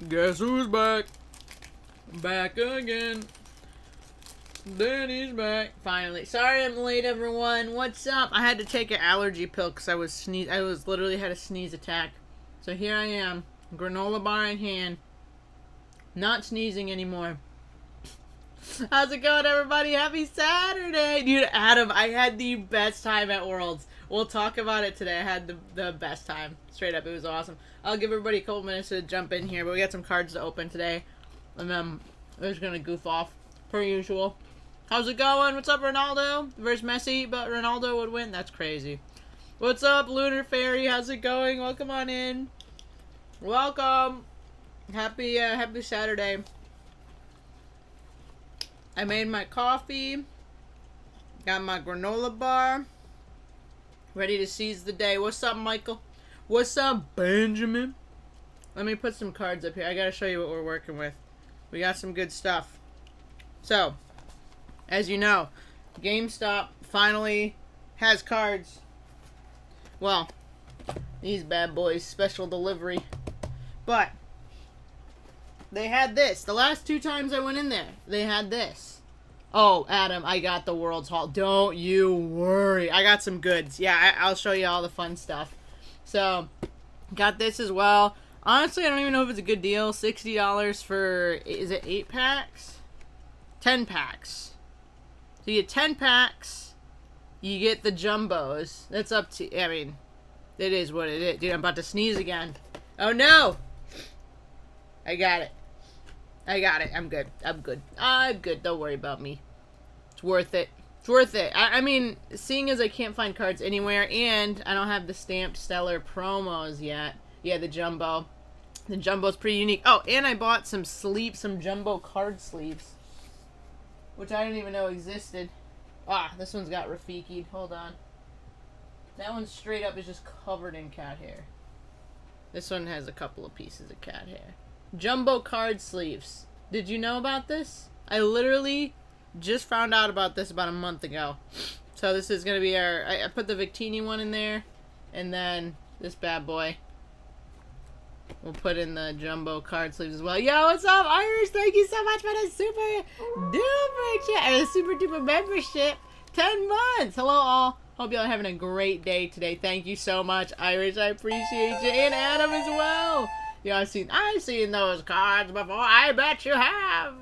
Guess who's back? Back again. Danny's back. Finally. Sorry I'm late, everyone. What's up? I had to take an allergy pill because I was literally had a sneeze attack. So here I am, granola bar in hand, not sneezing anymore. How's it going, everybody? Happy Saturday! Dude, Adam, I had the best time at Worlds. We'll talk about it today. I had the best time. Straight up, it was awesome. I'll give everybody a couple minutes to jump in here, but we got some cards to open today. And then we're just going to goof off, per usual. How's it going? What's up, Ronaldo? Versus Messi, but Ronaldo would win? That's crazy. What's up, Lunar Fairy? How's it going? Welcome on in. Welcome. Happy Saturday. I made my coffee. Got my granola bar. Ready to seize the day. What's up, Michael? What's up, Benjamin? Let me put some cards up here. I gotta show you what we're working with. We got some good stuff. So, as you know, GameStop finally has cards. Well, these bad boys, special delivery. But they had this. The last 2 times I went in there, they had this. Oh, Adam, I got the World's Haul. Don't you worry. I got some goods. Yeah, I'll show you all the fun stuff. So, got this as well. Honestly, I don't even know if it's a good deal. $60 for, is it 8 packs? 10 packs. So you get 10 packs. You get the jumbos. That's up to, I mean, it is what it is. Dude, I'm about to sneeze again. Oh, no. I got it. I'm good. I'm good. Don't worry about me. It's worth it. It's worth it. I mean, seeing as I can't find cards anywhere, and I don't have the stamped Stellar promos yet. Yeah, the jumbo. The jumbo's pretty unique. Oh, and I bought some jumbo card sleeves, which I didn't even know existed. Ah, this one's got Rafiki'd. Hold on. That one straight up is just covered in cat hair. This one has a couple of pieces of cat hair. Jumbo card sleeves. Did you know about this? I literally just found out about this about a month ago. So this is going to be our... I put the Victini one in there. And then this bad boy. We'll put in the jumbo card sleeves as well. Yo, what's up, Irish? Thank you so much for the super duper membership. 10 months. Hello, all. Hope y'all are having a great day today. Thank you so much, Irish. I appreciate you. And Adam as well. Yo, I've seen those cards before. I bet you have.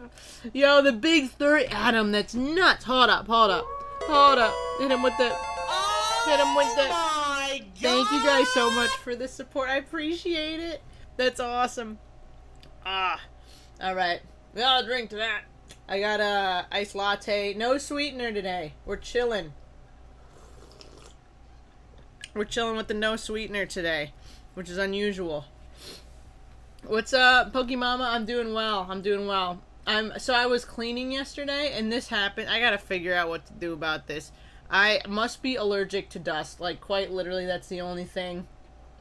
Yo, the big 30. Adam, that's nuts. Hold up. Hit him with the... My God. Thank you guys so much for the support. I appreciate it. That's awesome. Alright. We all drink to that. I got a iced latte. No sweetener today. We're chilling. We're chilling with the no sweetener today, which is unusual. What's up, Pokemama? I'm doing well. So I was cleaning yesterday, and this happened. I gotta figure out what to do about this. I must be allergic to dust. Like, quite literally, that's the only thing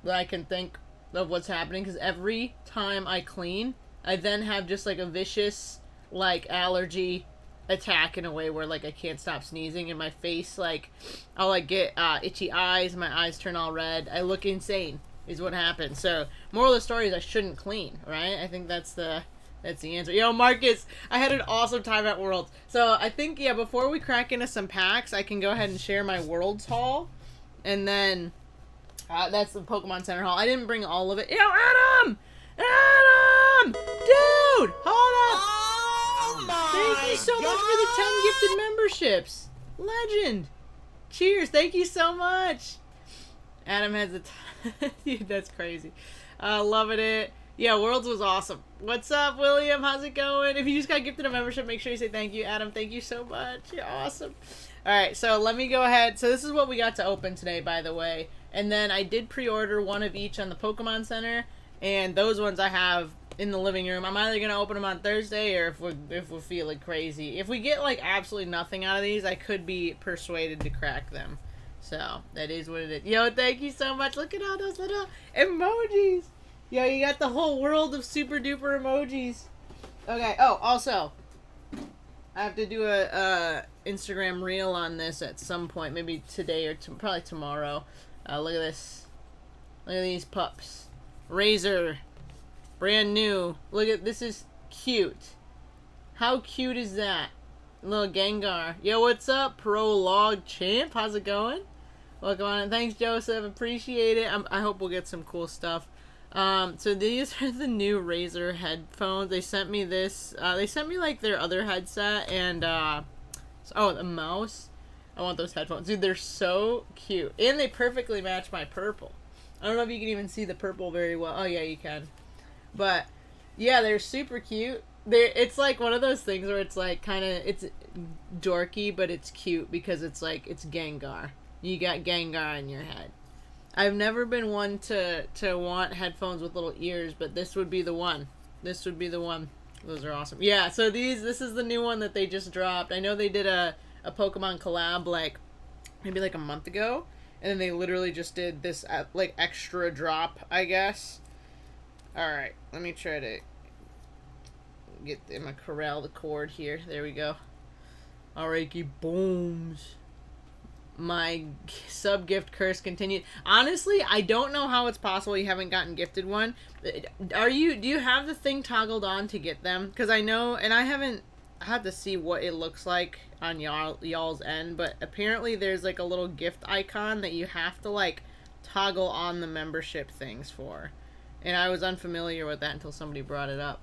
that I can think of what's happening. Because every time I clean, I then have just, like, a vicious, like, allergy attack in a way where, like, I can't stop sneezing. And my face, like, I'll, like, get itchy eyes. My eyes turn all red. I look insane. Is what happens. So, moral of the story is I shouldn't clean, right? I think that's the answer. Yo, Marcus, I had an awesome time at Worlds. So, I think, yeah, before we crack into some packs, I can go ahead and share my Worlds haul. And then, that's the Pokemon Center haul. I didn't bring all of it. Yo, Adam! Dude! Hold up! Oh my Thank you so much for the 10 gifted memberships. Legend. Cheers. Thank you so much. Adam has a... Dude, that's crazy. Loving it. Yeah, Worlds was awesome. What's up, William? How's it going? If you just got gifted a membership, make sure you say thank you. Adam, thank you so much. You're awesome. Alright, so let me go ahead. So this is what we got to open today, by the way. And then I did pre-order one of each on the Pokemon Center. And those ones I have in the living room. I'm either going to open them on Thursday or if we're feeling crazy. If we get, like, absolutely nothing out of these, I could be persuaded to crack them. So, that is what it is. Yo, thank you so much. Look at all those little emojis. Yo, you got the whole world of super duper emojis. Okay, oh, also, I have to do a Instagram reel on this at some point. Maybe today or probably tomorrow. Look at this. Look at these pups. Razer. Brand new. Look at this, is cute. How cute is that? Little Gengar. Yo, what's up, Prologue Champ? How's it going? Welcome on. Thanks, Joseph. Appreciate it. I hope we'll get some cool stuff. So these are the new Razer headphones. They sent me this. They sent me like their other headset and oh, the mouse. I want those headphones, dude. They're so cute, and they perfectly match my purple. I don't know if you can even see the purple very well. Oh yeah, you can. But yeah, they're super cute. It's like one of those things where it's like kind of, it's dorky, but it's cute because it's like, it's Gengar. You got Gengar in your head. I've never been one to want headphones with little ears, but this would be the one. This would be the one. Those are awesome. Yeah, so this is the new one that they just dropped. I know they did a Pokemon collab like maybe like a month ago, and then they literally just did this like extra drop, I guess. Alright, let me try to get in my corral the cord here. There we go. Alright, booms. My sub gift curse continued. Honestly, I don't know how it's possible you haven't gotten gifted one. Do you have the thing toggled on to get them? Because I know, and I had to see what it looks like on y'all's end, but apparently there's like a little gift icon that you have to like toggle on the membership things for. And I was unfamiliar with that until somebody brought it up.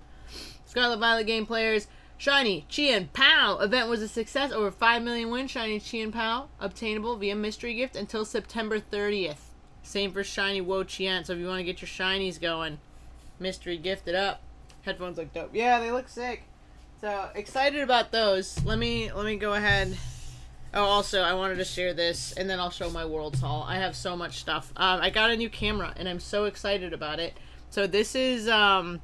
Scarlet Violet game players. Shiny Qian Pao event was a success. Over 5 million wins. Shiny Qian Pao obtainable via mystery gift until September 30th. Same for Shiny Wo Qian. So if you want to get your shinies going, mystery gift it up. Headphones look dope. Yeah, they look sick. So excited about those. Let me go ahead. Oh, also I wanted to share this, and then I'll show my Worlds haul. I have so much stuff. I got a new camera, and I'm so excited about it. So this is a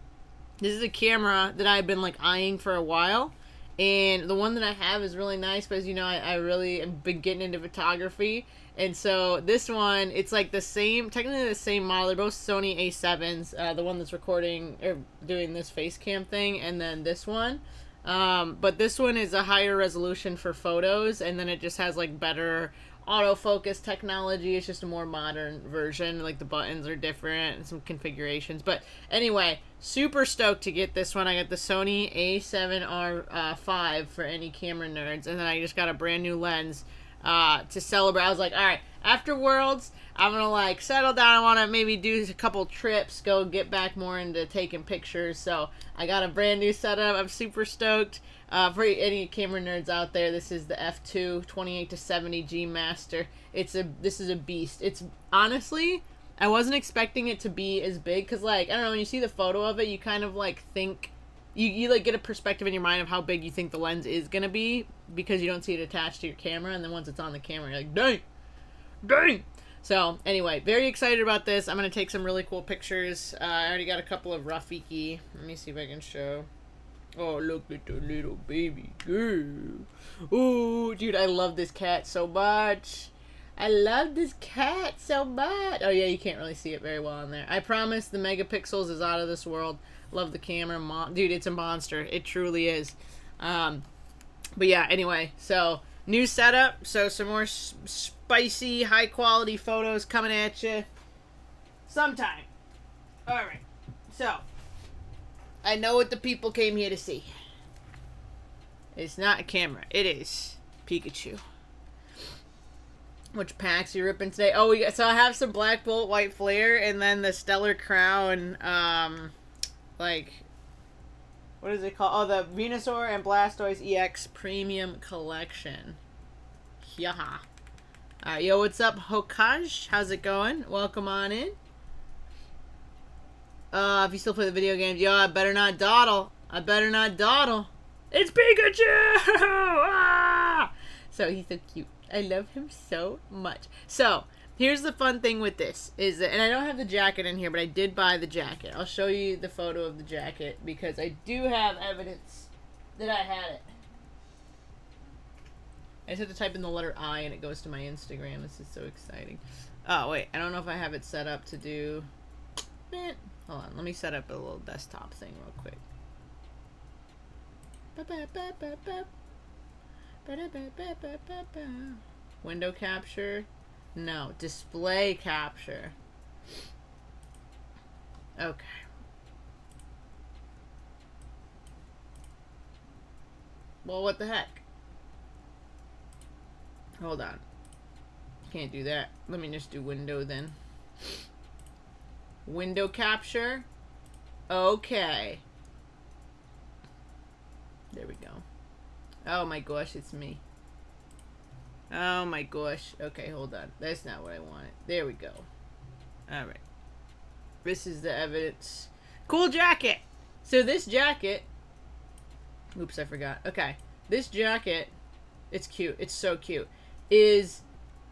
camera that I've been like eyeing for a while, and the one that I have is really nice. But as you know, I really have been getting into photography, and so this one, it's like technically the same model. They're both Sony A7s. The one that's recording or doing this face cam thing, and then this one. But this one is a higher resolution for photos, and then it just has like better autofocus technology. It's just a more modern version. Like the buttons are different and some configurations. But anyway, super stoked to get this one. I got the Sony A7R5 for any camera nerds, and then I just got a brand new lens to celebrate. I was like, all right, after Worlds, I'm gonna like settle down. I want to maybe do a couple trips, go get back more into taking pictures. So I got a brand new setup. I'm super stoked. For any camera nerds out there, this is the F2 28-70 G Master. This is a beast. It's honestly, I wasn't expecting it to be as big, because like, I don't know, when you see the photo of it, you kind of like think, you like get a perspective in your mind of how big you think the lens is gonna be, because you don't see it attached to your camera, and then once it's on the camera, you're like, dang. So anyway, very excited about this. I'm gonna take some really cool pictures. I already got a couple of Rafiki. Let me see if I can show. Oh, look at the little baby girl. Oh, dude, I love this cat so much. I love this cat so much. Oh, yeah, you can't really see it very well on there. I promise the megapixels is out of this world. Love the camera. Dude, it's a monster. It truly is. But yeah, anyway, so new setup. So some more spicy, high-quality photos coming at you sometime. All right, so I know what the people came here to see. It's not a camera. It is Pikachu. Which packs you ripping today? Oh, so I have some Black Bolt White Flare, and then the Stellar Crown, like, what is it called? Oh, the Venusaur and Blastoise EX Premium Collection. Yeah. Yo, what's up, Hokage? How's it going? Welcome on in. If you still play the video games, yo, I better not dawdle. It's Pikachu! Ah! So he's so cute. I love him so much. So here's the fun thing with this is that, and I don't have the jacket in here, but I did buy the jacket. I'll show you the photo of the jacket because I do have evidence that I had it. I just have to type in the letter I and it goes to my Instagram. This is so exciting. Oh wait, I don't know if I have it set up to do. Hold on, let me set up a little desktop thing real quick. Window capture? No, display capture. Okay. Well, what the heck? Hold on. Can't do that. Let me just do window then. Window capture. Okay. There we go. Oh my gosh, it's me. Oh my gosh. Okay, hold on. That's not what I wanted. There we go. Alright. This is the evidence. Cool jacket! So this jacket... Oops, I forgot. Okay. This jacket... It's cute. It's so cute. Is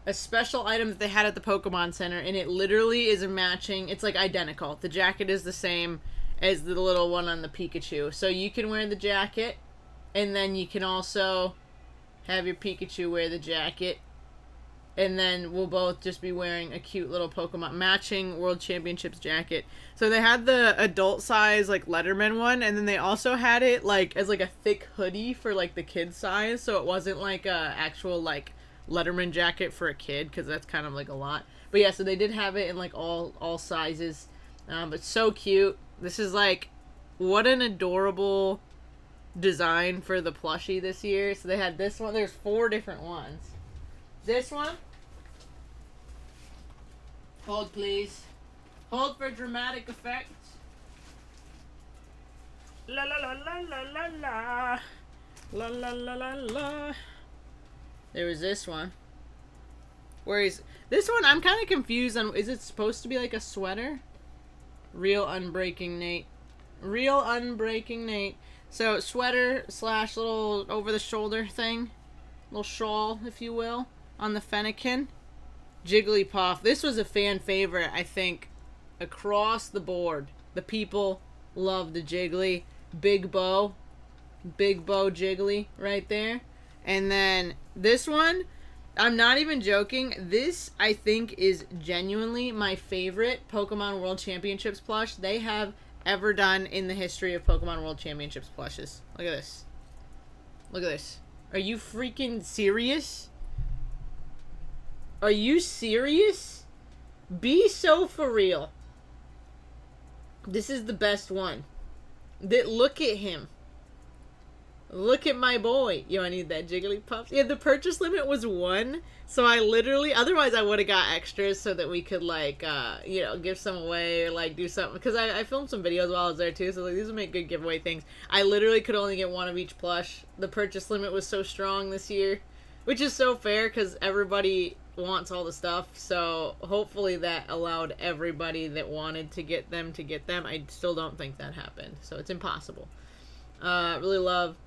a special item that they had at the Pokemon Center, and it literally is a matching... It's like identical. The jacket is the same as the little one on the Pikachu. So you can wear the jacket, and then you can also have your Pikachu wear the jacket, and then we'll both just be wearing a cute little Pokemon matching World Championships jacket. So they had the adult size like Letterman one, and then they also had it like as like a thick hoodie for like the kid size, so it wasn't like a actual like Letterman jacket for a kid, because that's kind of like a lot. But yeah, so they did have it in like all sizes. But so cute. This is like, what an adorable design for the plushie this year. So they had this one. There's 4 different ones. This one. Hold, please. Hold for dramatic effect. La la la la la la la. La la la la la. There was this one. Where is this one? I'm kind of confused on. Is it supposed to be like a sweater? Real Unbreaking Nate. Real Unbreaking Nate. So sweater slash little over the shoulder thing, little shawl, if you will, on the Fennekin. Jigglypuff. This was a fan favorite, I think, across the board. The people loved the Jiggly. Big Bow Jiggly right there. And then this one, I'm not even joking. This, I think, is genuinely my favorite Pokemon World Championships plush they have ever done in the history of Pokemon World Championships plushes. Look at this. Look at this. Are you freaking serious? Are you serious? Be so for real. This is the best one. Look at him. Look at my boy. Yo, I need that Jigglypuff. Yeah, the purchase limit was 1. So I literally, otherwise I would have got extras so that we could like, you know, give some away or like do something. Because I filmed some videos while I was there too. So like, these would make good giveaway things. I literally could only get 1 of each plush. The purchase limit was so strong this year. Which is so fair because everybody wants all the stuff. So hopefully that allowed everybody that wanted to get them to get them. I still don't think that happened. So it's impossible. Really love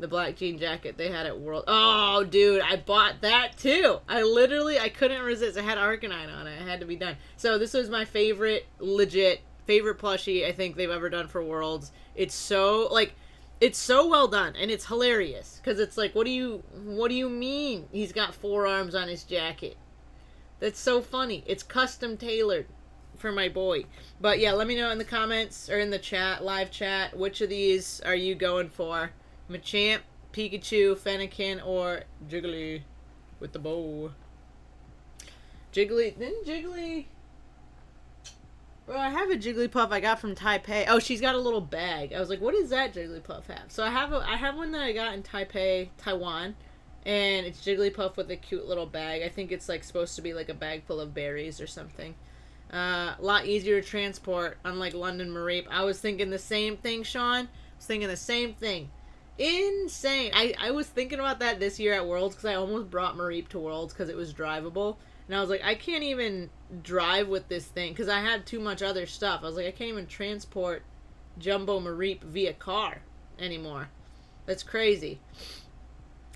the black jean jacket they had at World. Oh, dude, I bought that too. I couldn't resist. I had Arcanine on it. It had to be done. So this was my favorite, legit favorite plushie I think they've ever done for Worlds. It's so like, it's so well done, and it's hilarious because it's like, what do you mean he's got 4 arms on his jacket? That's so funny. It's custom tailored for my boy. But yeah, let me know in the comments or in the chat, live chat, which of these are you going for? Machamp, Pikachu, Fennekin, or Jiggly with the bow. Jiggly... Well, I have a Jigglypuff I got from Taipei. Oh, she's got a little bag. I was like, what does that Jigglypuff have? So I have one that I got in Taipei, Taiwan, and it's Jigglypuff with a cute little bag. I think it's like supposed to be like a bag full of berries or something. A lot easier to transport, unlike London Mareep. I was thinking the same thing, Sean. I was thinking the same thing. Insane. I was thinking about that this year at Worlds because I almost brought Mareep to Worlds because it was drivable. And I was like, I can't even drive with this thing because I had too much other stuff. I was like, I can't even transport Jumbo Mareep via car anymore. That's crazy.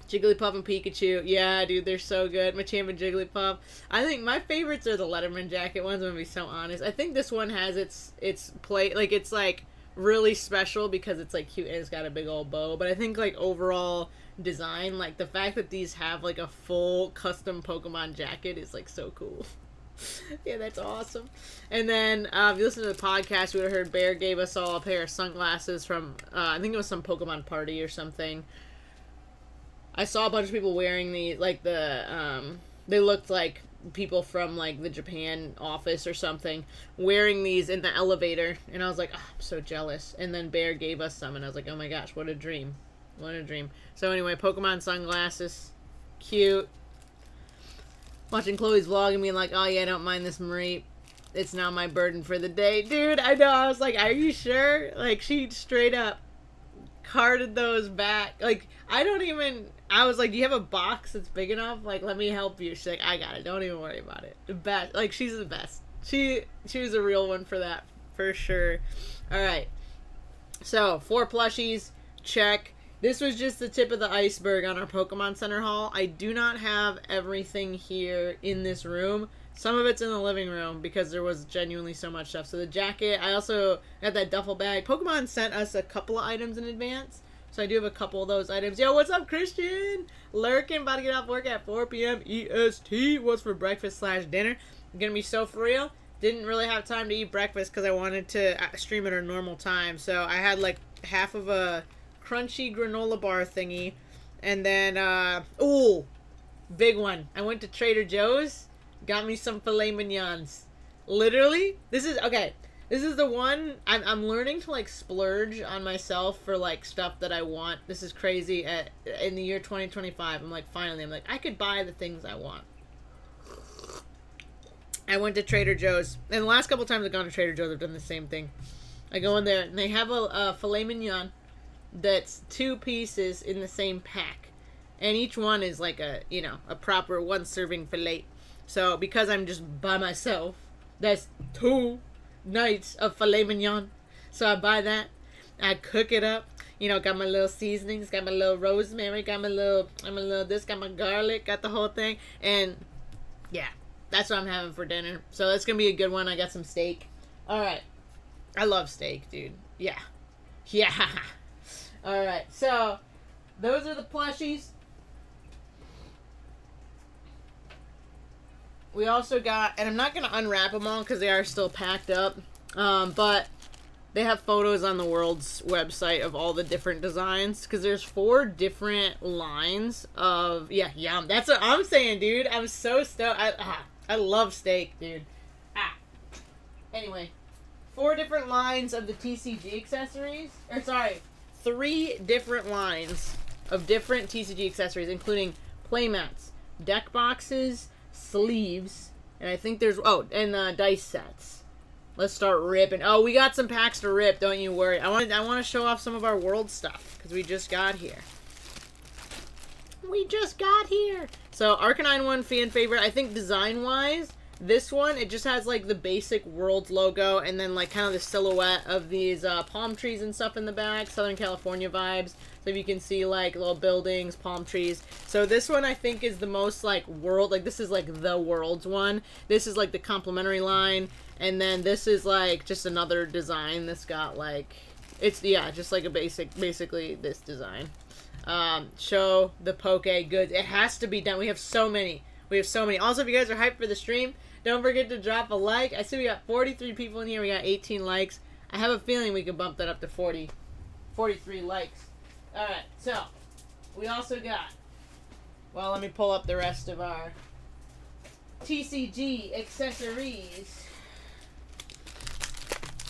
Jigglypuff and Pikachu. Yeah, dude, they're so good. Machamp and Jigglypuff. I think my favorites are the Letterman jacket ones, I'm going to be so honest. I think this one has its play, like, it's, like, really special because it's, like, cute and it's got a big old bow. But I think, like, overall design, like, the fact that these have, like, a full custom Pokemon jacket is, like, so cool. Yeah, that's awesome. And then, if you listen to the podcast, you would have heard Bear gave us all a pair of sunglasses from, I think it was some Pokemon party or something. I saw a bunch of people wearing the, like, the, they looked like people from like the Japan office or something wearing these in the elevator, and I was like, oh, I'm so jealous. And then Bear gave us some, and I was like, oh my gosh, what a dream. What a dream. So anyway, Pokemon sunglasses. Cute. Watching Chloe's vlog and being like, oh yeah, don't mind this Marie. It's now my burden for the day. Dude, I know. I was like, are you sure? Like, she straight up carted those back. Like, I was like, do you have a box that's big enough? Like, let me help you. She's like, I got it. Don't even worry about it. The best. Like, she's the best. She was a real one for that. For sure. Alright. So, 4 plushies. Check. This was just the tip of the iceberg on our Pokemon Center haul. I do not have everything here in this room. Some of it's in the living room because there was genuinely so much stuff. So the jacket, I also got that duffel bag. Pokemon sent us a couple of items in advance. So I do have a couple of those items. Yo, what's up, Christian? Lurking, about to get off work at 4 p.m. EST. What's for breakfast/dinner? I'm going to be so for real. Didn't really have time to eat breakfast because I wanted to stream at a normal time. So I had like half of a crunchy granola bar thingy. And then, ooh, big one. I went to Trader Joe's. Got me some filet mignons. Literally, this is the one I'm learning to like splurge on myself for like stuff that I want. This is crazy. In the year 2025, I'm like, I could buy the things I want. I went to Trader Joe's, and the last couple times I've gone to Trader Joe's, I've done the same thing. I go in there and they have a filet mignon that's 2 pieces in the same pack, and each one is like a proper 1 serving filet. So, because I'm just by myself, that's 2 nights of filet mignon. So, I buy that. I cook it up. Got my little seasonings, got my little rosemary, got my little this, got my garlic, got the whole thing. And, yeah, that's what I'm having for dinner. So, that's going to be a good one. I got some steak. Alright. I love steak, dude. Yeah. Yeah. Alright. So, those are the plushies. We also got, and I'm not going to unwrap them all because they are still packed up, but they have photos on the World's website of all the different designs, because there's 4 different lines of, yum. That's what I'm saying, dude. I'm so stoked. I love steak, dude. Anyway, 4 different lines of the TCG accessories, 3 different lines of different TCG accessories, including playmats, deck boxes, sleeves, and I think there's dice sets. Let's start ripping. Oh, we got some packs to rip, don't you worry. I want to show off some of our World stuff because we just got here. So Arcanine one, fan favorite. I think design wise, this one, it just has like the basic World logo and then like kind of the silhouette of these palm trees and stuff in the back, Southern California vibes. So if you can see like little buildings, palm trees. So this one I think is the most like World, like this is like the World's one. This is like the complimentary line, and then this is like just another design that's got like, it's just like a basically this design. Show the Poke goods. It has to be done. We have so many. Also, if you guys are hyped for the stream, don't forget to drop a like. I see we got 43 people in here. We got 18 likes. I have a feeling we could bump that up to 43 likes. Alright, so, we also got, well, let me pull up the rest of our TCG accessories.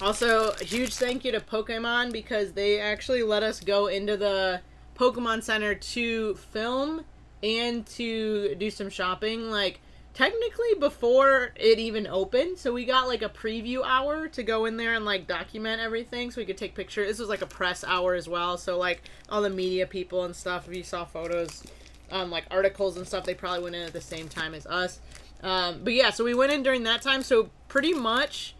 Also, a huge thank you to Pokemon because they actually let us go into the Pokemon Center to film and to do some shopping, like, technically before it even opened. So we got like a preview hour to go in there and like document everything so we could take pictures. This was like a press hour as well, so like all the media people and stuff, if you saw photos, like articles and stuff, they probably went in at the same time as us. But yeah, so we went in during that time, so pretty much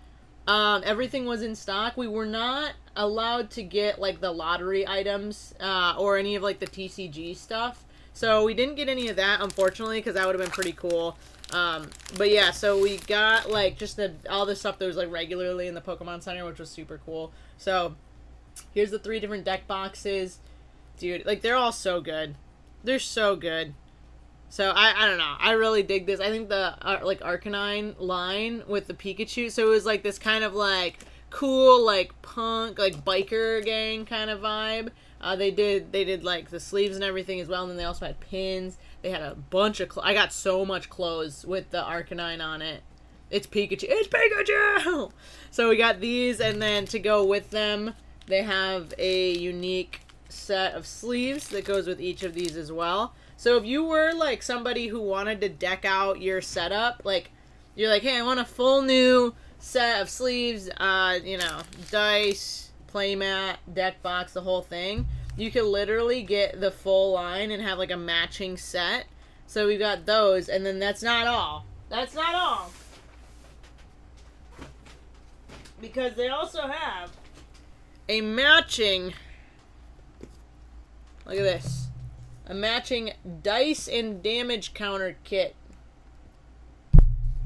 everything was in stock. We were not allowed to get like the lottery items or any of like the TCG stuff. So we didn't get any of that, unfortunately, because that would have been pretty cool. But yeah, so we got like just all the stuff that was like regularly in the Pokemon Center, which was super cool. So here's the 3 different deck boxes. Dude, like they're all so good. They're so good. So I don't know. I really dig this. I think the like Arcanine line with the Pikachu, so it was like this kind of like cool like punk like biker gang kind of vibe. They did like the sleeves and everything as well, and then they also had pins. They had a bunch of I got so much clothes with the Arcanine on it. It's Pikachu. It's Pikachu! So we got these, and then to go with them, they have a unique set of sleeves that goes with each of these as well. So if you were, like, somebody who wanted to deck out your setup, like, you're like, hey, I want a full new set of sleeves, you know, dice, playmat, deck box, the whole thing. You could literally get the full line and have, like, a matching set. So we got those, and then that's not all. That's not all. Because they also have a matching, look at this, a matching dice and damage counter kit.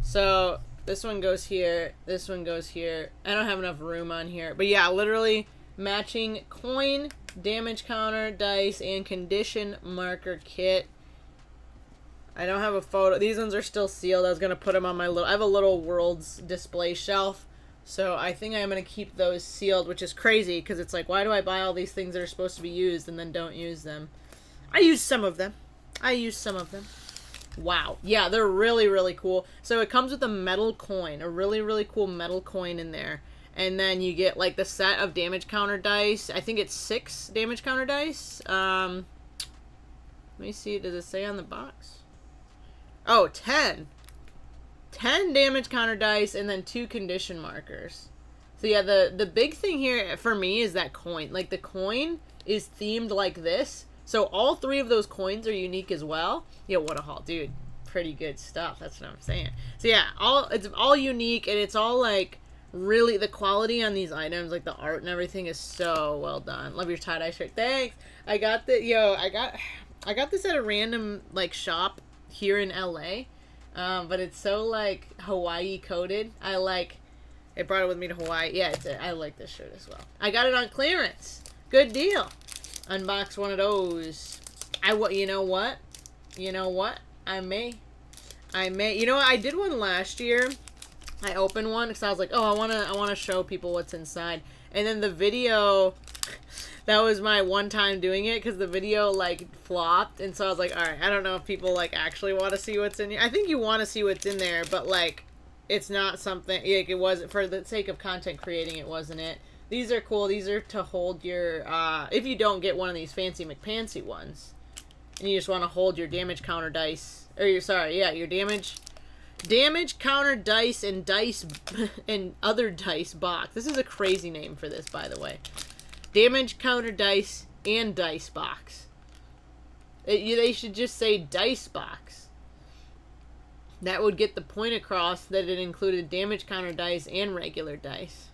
So this one goes here, this one goes here. I don't have enough room on here. But yeah, literally matching coin, damage counter, dice, and condition marker kit. I don't have a photo. These ones are still sealed. I was going to put them on my little, I have a little Worlds display shelf. So I think I'm going to keep those sealed, which is crazy because it's like, why do I buy all these things that are supposed to be used and then don't use them? I use some of them. I use some of them. Wow. Yeah, they're really, really cool. So it comes with a metal coin, a really, really cool metal coin in there. And then you get like the set of damage counter dice. I think it's 6 damage counter dice. Let me see. Does it say on the box? Oh, 10. 10 damage counter dice and then 2 condition markers. So yeah, the big thing here for me is that coin. Like the coin is themed like this. So all 3 of those coins are unique as well. Yeah, what a haul, dude. Pretty good stuff. That's what I'm saying. So yeah, it's all unique, and it's all like really the quality on these items, like the art and everything is so well done. Love your tie-dye shirt. Thanks. I got this at a random like shop here in LA. But it's so, like, Hawaii coded. It brought it with me to Hawaii. Yeah, I like this shirt as well. I got it on clearance. Good deal. Unbox one of those. You know what? I may. You know what? I did one last year. I opened one because I was like, oh, I want to show people what's inside. And then the video, that was my one time doing it because the video like flopped, and so I was like, all right, I don't know if people like actually want to see what's in here. I think you want to see what's in there, but like it's not something like it wasn't for the sake of content creating. It wasn't it. These are cool. These are to hold your if you don't get one of these fancy McPancy ones, and you just want to hold your damage counter dice, or your damage counter dice and dice and other dice box. This is a crazy name for this, by the way. Damage counter dice and dice box. They should just say dice box. That would get the point across that it included damage counter dice and regular dice.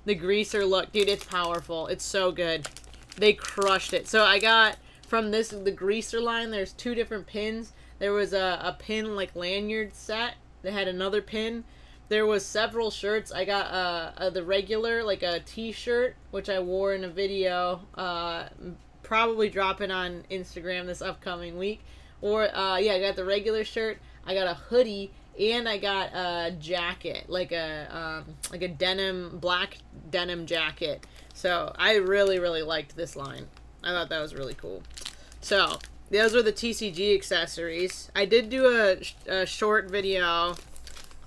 The greaser look, dude, it's powerful. It's so good. They crushed it. So I got from the greaser line, there's 2 different pins. There was a pin like lanyard set. They had another pin. There was several shirts. I got the regular, like a t-shirt, which I wore in a video, probably dropping on Instagram this upcoming week. Or, yeah, I got the regular shirt, I got a hoodie, and I got a jacket, like a denim, black denim jacket. So, I really, really liked this line. I thought that was really cool. So, those were the TCG accessories. I did do a short video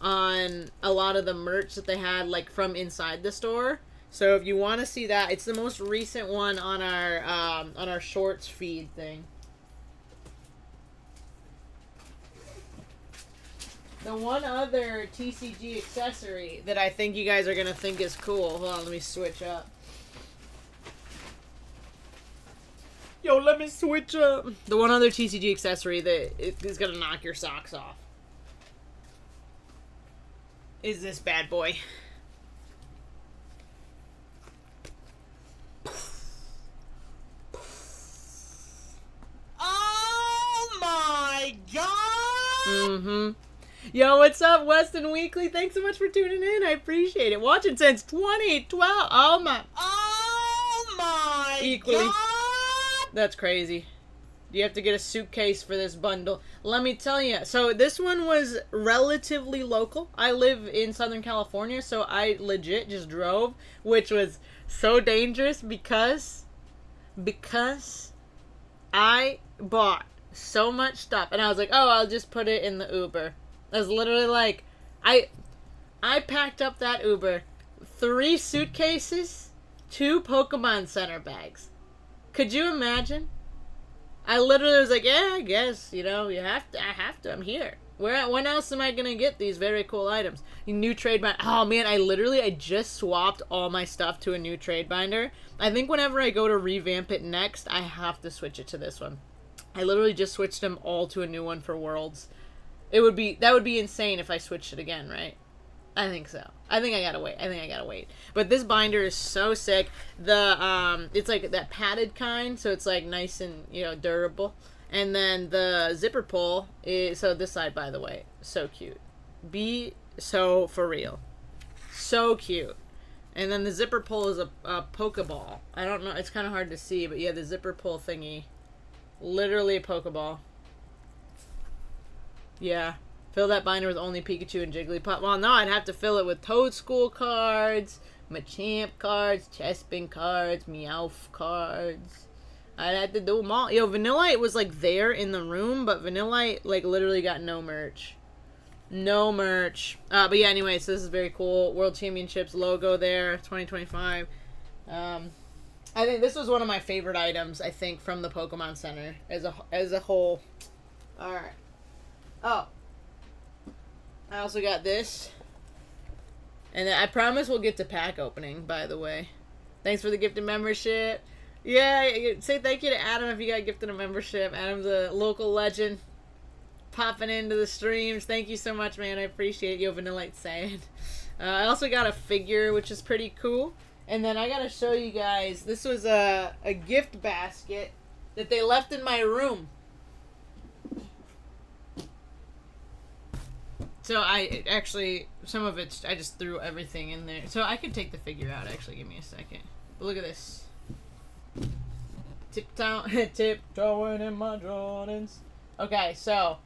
on a lot of the merch that they had like from inside the store. So if you want to see that, it's the most recent one on our shorts feed thing. The one other TCG accessory that I think you guys are gonna think is cool. Hold on, let me switch up. Yo, let me switch up. The one other TCG accessory that is gonna knock your socks off is this bad boy. Oh my god! Mm-hmm. Yo, what's up, Weston Weekly? Thanks so much for tuning in. I appreciate it. Watching since 2012. Oh my Equally. God! That's crazy. You have to get a suitcase for this bundle. Let me tell you. So this one was relatively local. I live in Southern California, so I legit just drove, which was so dangerous because I bought So much stuff. And I was like, oh, I'll just put it in the Uber. I was literally like, I packed up that Uber, 3 suitcases, 2 Pokemon Center bags. Could you imagine? I literally was like, yeah, I guess, you know, I have to, I'm here. When else am I gonna get these very cool items? New trade binder. Oh man, I just swapped all my stuff to a new trade binder. I think whenever I go to revamp it next, I have to switch it to this one. I literally just switched them all to a new one for Worlds. That would be insane if I switched it again, right? I think so. I think I gotta wait. But this binder is so sick. It's like that padded kind, so it's like nice and, you know, durable. And then the zipper pull is, so this side, by the way, so cute. So for real. So cute. And then the zipper pull is a Pokeball. I don't know, it's kind of hard to see, but yeah, the zipper pull thingy. Literally a Pokeball. Yeah. Fill that binder with only Pikachu and Jigglypuff. Well, no, I'd have to fill it with Toadstool cards, Machamp cards, Chespin cards, Meowth cards. I'd have to do them all. Yo, Vanillite was, like, there in the room, but Vanillite, like, literally got no merch. No merch. But yeah, anyway, so this is very cool. World Championships logo there, 2025. I think this was one of my favorite items, I think, from the Pokemon Center as a whole. Alright. Oh. I also got this. And I promise we'll get to pack opening, by the way. Thanks for the gifted membership. Yeah, say thank you to Adam if you got gifted a membership. Adam's a local legend. Popping into the streams. Thank you so much, man. I appreciate you. Vanillite saying. I also got a figure, which is pretty cool. And then I gotta show you guys. This was a gift basket that they left in my room. So I actually, some of it, I just threw everything in there. So I could take the figure out, actually. Give me a second. But look at this. Tiptoeing in my Jordans. Okay, so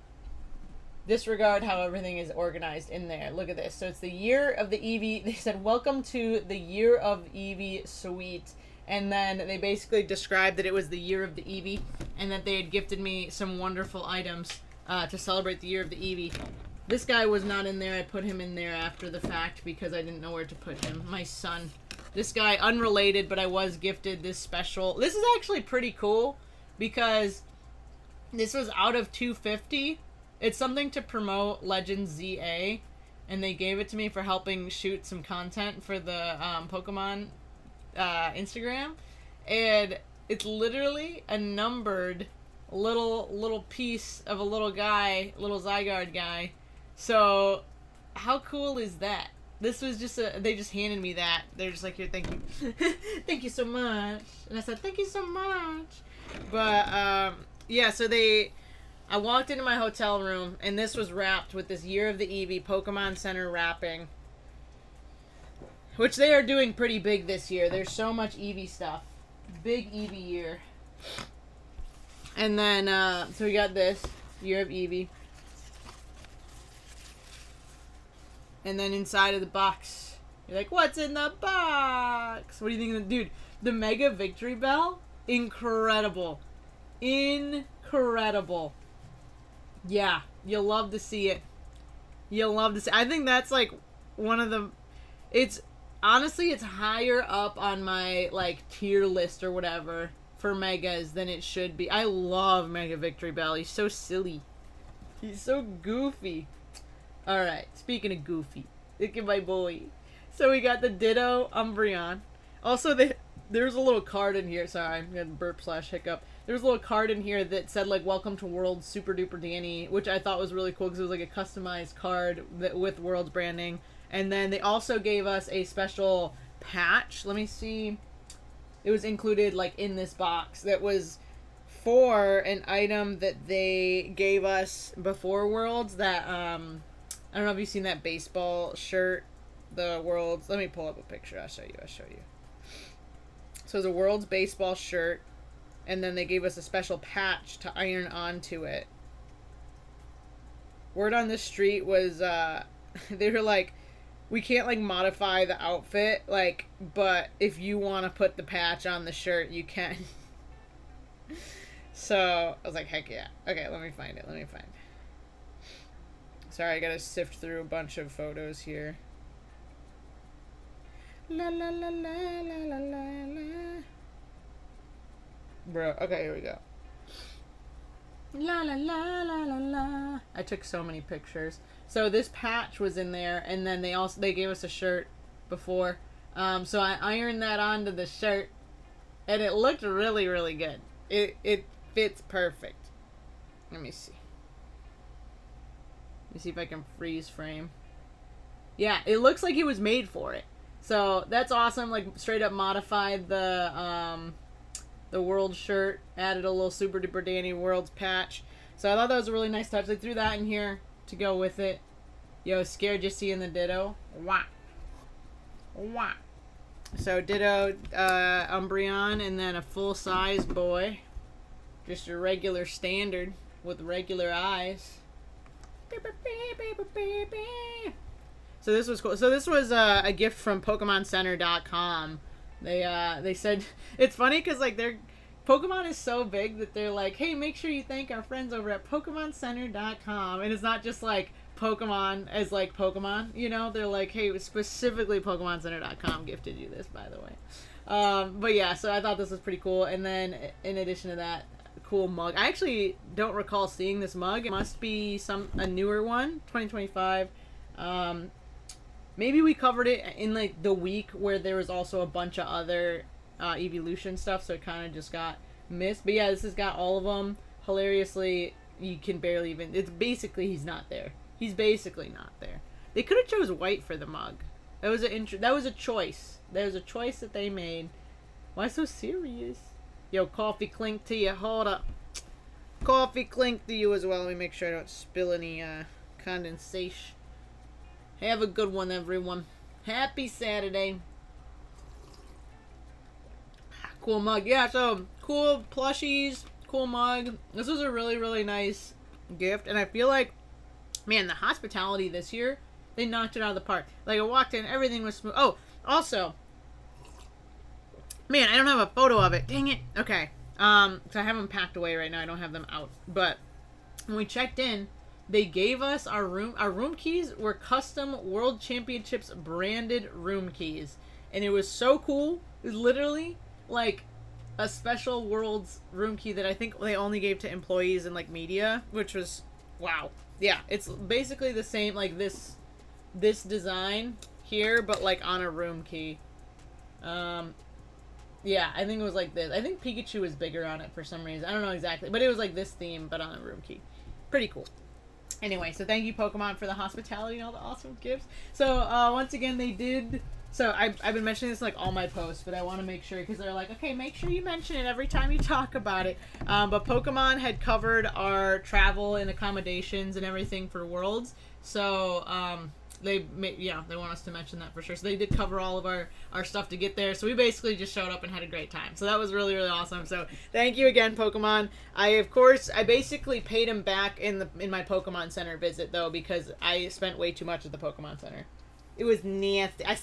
disregard how everything is organized in there. Look at this. So it's the year of the Eevee. They said, welcome to the year of Eevee suite. And then they basically described that it was the year of the Eevee. And that they had gifted me some wonderful items to celebrate the year of the Eevee. This guy was not in there. I put him in there after the fact because I didn't know where to put him. My son. This guy, unrelated, but I was gifted this special. This is actually pretty cool because this was out of 250. It's something to promote Legends ZA, and they gave it to me for helping shoot some content for the Pokemon Instagram. And it's literally a numbered little piece of a little guy, little Zygarde guy. So, how cool is that? This was just they just handed me that. They're just like, here, thank you. Thank you so much. And I said, thank you so much. But, yeah, so I walked into my hotel room, and this was wrapped with this Year of the Eevee Pokemon Center wrapping. Which they are doing pretty big this year. There's so much Eevee stuff. Big Eevee year. And then, so we got this, Year of Eevee. And then inside of the box, you're like, what's in the box? What do you think of the, dude, the Mega Victory Bell? Incredible. Incredible. Yeah, you'll love to see it. You'll love to see I think that's like one of the, honestly, it's higher up on my, like, tier list or whatever for Megas than it should be. I love Mega Victory Bell. He's so silly. He's so goofy. Alright, speaking of goofy, look at my boy. So we got the Ditto Umbreon. Also, there's a little card in here. Sorry, I'm gonna burp/hiccup. There's a little card in here that said, like, welcome to World Super Duper Danny, which I thought was really cool because it was like a customized card with World's branding. And then they also gave us a special patch. Let me see. It was included, like, in this box that was for an item that they gave us before Worlds that, I don't know if you've seen that baseball shirt, the Worlds. Let me pull up a picture. I'll show you. So it's a Worlds baseball shirt, and then they gave us a special patch to iron onto it. Word on the street was, they were like, we can't, like, modify the outfit, like, but if you want to put the patch on the shirt, you can. So I was like, heck yeah. Okay, let me find it. Sorry, I gotta sift through a bunch of photos here. La la la la la la la la. Bro, okay, here we go. La la la la la la. I took so many pictures. So this patch was in there, and then they gave us a shirt before. So I ironed that onto the shirt, and it looked really, really good. It fits perfect. Let me see. Let me see if I can freeze frame. Yeah, it looks like it was made for it. So that's awesome. Like straight up modified the world shirt, added a little Super Duper Danny Worlds patch. So I thought that was a really nice touch. They threw that in here to go with it. Yo, scared you seeing the Ditto? Wah. Wah. So Ditto, Umbreon, and then a full-size boy. Just a regular standard with regular eyes. So this was cool. So this was a gift from PokemonCenter.com. They said it's funny because like their Pokemon is so big that they're like, hey, make sure you thank our friends over at PokemonCenter.com, and it's not just like Pokemon as like Pokemon, you know. They're like, hey, specifically PokemonCenter.com gifted you this, by the way. But yeah, so I thought this was pretty cool. And then in addition to that, cool mug. I actually don't recall seeing this mug. It must be a newer one, 2025. Maybe we covered it in like the week where there was also a bunch of other evolution stuff, so it kind of just got missed. But yeah, this has got all of them. Hilariously, you can barely even. It's basically he's not there. He's basically not there. They could have chose white for the mug. That was that was a choice. There was a choice that they made. Why so serious? Yo, coffee clink to you. Hold up. Coffee clink to you as well. Let me make sure I don't spill any condensation. Have a good one, everyone. Happy Saturday. Cool mug. Yeah, so cool plushies, cool mug. This was a really, really nice gift. And I feel like, man, the hospitality this year, they knocked it out of the park. Like, I walked in, everything was smooth. Oh, also, man, I don't have a photo of it. Dang it. Okay. So I have them packed away right now. I don't have them out. But when we checked in, they gave us our room keys were custom World Championships branded room keys. And it was so cool. It was literally like a special World's room key that I think they only gave to employees and like media, which was wow. Yeah, it's basically the same like this design here, but like on a room key. Yeah, I think it was like this. I think Pikachu was bigger on it for some reason. I don't know exactly, but it was like this theme, but on a room key. Pretty cool. Anyway, so thank you, Pokemon, for the hospitality and all the awesome gifts. So, once again, they did... So, I've been mentioning this in, like, all my posts, but I want to make sure, because they're like, okay, make sure you mention it every time you talk about it. But Pokemon had covered our travel and accommodations and everything for Worlds. So, they want us to mention that for sure. So they did cover all of our stuff to get there. So we basically just showed up and had a great time. So that was really, really awesome. So thank you again, Pokemon. I basically paid him back in my Pokemon Center visit though, because I spent way too much at the Pokemon Center. It was nasty. I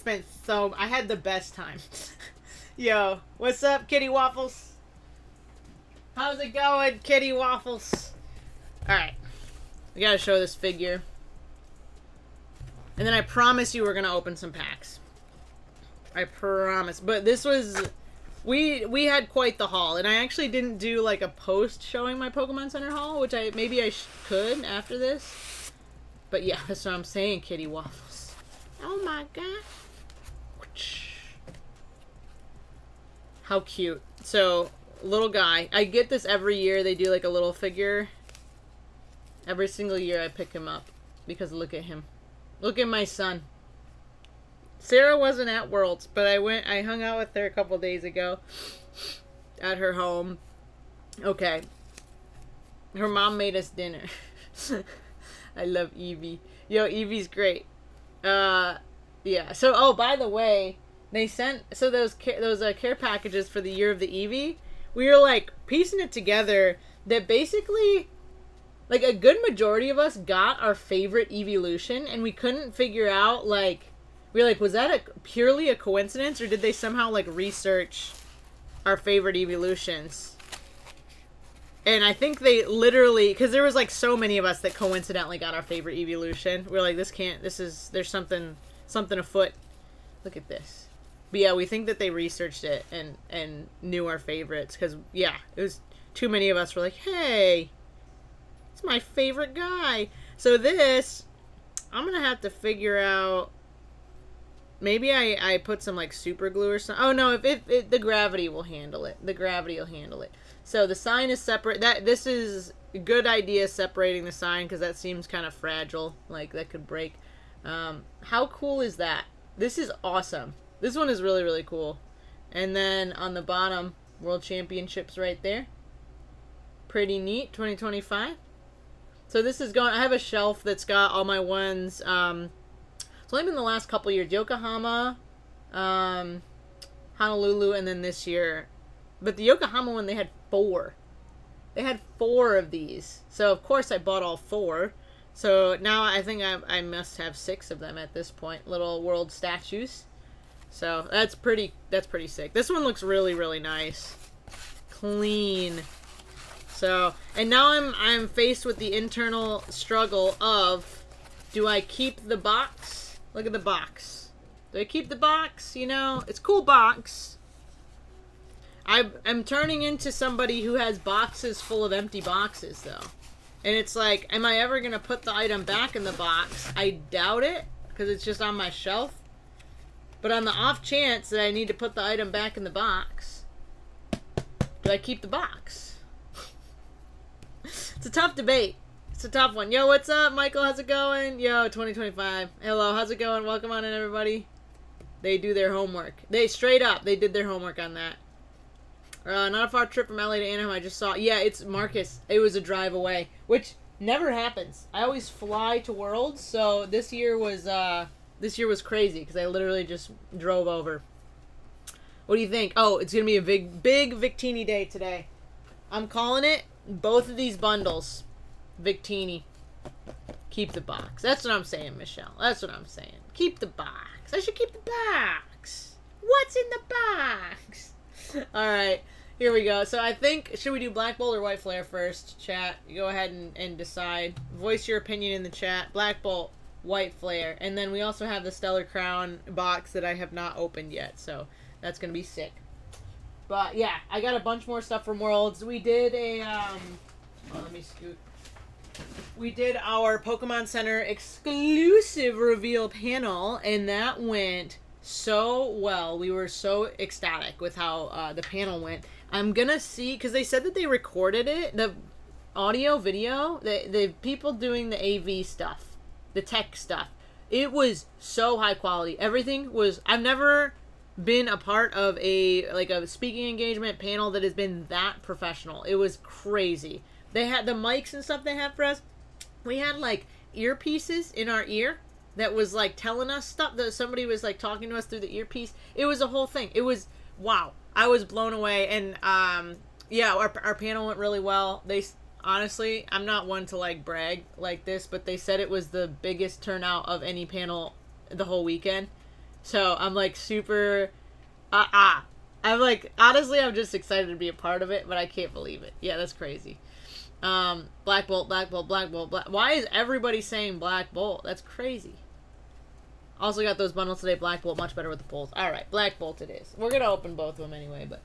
had the best time. Yo, what's up, Kitty Waffles? How's it going, Kitty Waffles? Alright. We gotta show this figure. And then I promise you we're going to open some packs. I promise. But this was... We had quite the haul. And I actually didn't do like a post showing my Pokemon Center haul, which maybe I could after this. But yeah, that's what I'm saying, Kitty Waffles. Oh my god. How cute. So, little guy. I get this every year. They do like a little figure. Every single year I pick him up. Because look at him. Look at my son. Sarah wasn't at Worlds, but I hung out with her a couple days ago at her home. Okay. Her mom made us dinner. I love Eevee. Yo, Eevee's great. Yeah. So, oh, by the way, they sent those care packages for the year of the Eevee. We were like piecing it together that basically, like, a good majority of us got our favorite evolution, and we couldn't figure out, like, we were like, was that purely a coincidence, or did they somehow, like, research our favorite evolutions? And I think they literally, because there was like so many of us that coincidentally got our favorite evolution. We are like, there's something afoot. Look at this. But yeah, we think that they researched it and knew our favorites. Because, yeah, it was too many of us were like, hey, it's my favorite guy. So this, I'm going to have to figure out. Maybe I put some like super glue or something. Oh no, if the gravity will handle it. The gravity will handle it. So the sign is separate. This is a good idea, separating the sign, because that seems kind of fragile. Like that could break. How cool is that? This is awesome. This one is really, really cool. And then on the bottom, World Championships right there. Pretty neat, 2025. So this is going, I have a shelf that's got all my ones. It's only been the last couple years. Yokohama, Honolulu, and then this year. But the Yokohama one, they had 4. They had 4 of these. So, of course, I bought all 4. So, now I think I must have 6 of them at this point. Little world statues. So, that's pretty sick. This one looks really, really nice. Clean. So, and now I'm faced with the internal struggle of, do I keep the box? Look at the box. Do I keep the box? You know, it's a cool box. I'm turning into somebody who has boxes full of empty boxes, though. And it's like, am I ever going to put the item back in the box? I doubt it, because it's just on my shelf. But on the off chance that I need to put the item back in the box, do I keep the box? It's a tough debate. It's a tough one. Yo, what's up, Michael? How's it going? Yo, 2025. Hello, how's it going? Welcome on in, everybody. They do their homework. They straight up, they did their homework on that. Not a far trip from LA to Anaheim. I just saw. Yeah, it's Marcus. It was a drive away, which never happens. I always fly to Worlds, so this year was crazy because I literally just drove over. What do you think? Oh, it's gonna be a big Victini day today. I'm calling it. Both of these bundles, Victini. Keep the box. That's what I'm saying, Michelle. That's what I'm saying. Keep the box. I should keep the box. What's in the box? Alright, here we go. So I think, should we do Black Bolt or White Flare first? Chat, go ahead and decide. Voice your opinion in the chat. Black Bolt, White Flare. And then we also have the Stellar Crown box that I have not opened yet. So that's going to be sick. But yeah, I got a bunch more stuff from Worlds. We did a, let me scoot. We did our Pokemon Center exclusive reveal panel, and that went so well. We were so ecstatic with how the panel went. I'm gonna see, because they said that they recorded it, the audio, video, the people doing the AV stuff, the tech stuff. It was so high quality. Everything was, I've never been a part of a speaking engagement panel that has been that professional. It was crazy. They had the mics and stuff they had for us. We had like earpieces in our ear that was like telling us stuff, that somebody was like talking to us through the earpiece. It was a whole thing. It was, wow. I was blown away. And yeah, our panel went really well. They honestly, I'm not one to like brag like this, but they said it was the biggest turnout of any panel the whole weekend. So I'm like super I'm like, honestly, I'm just excited to be a part of it, but I can't believe it. Yeah, that's crazy. Black Bolt, Black Bolt, Black Bolt, Black. Why is everybody saying Black Bolt? That's crazy. Also got those bundles today. Black Bolt, much better with the pulls. Alright, Black Bolt it is. We're gonna open both of them anyway, but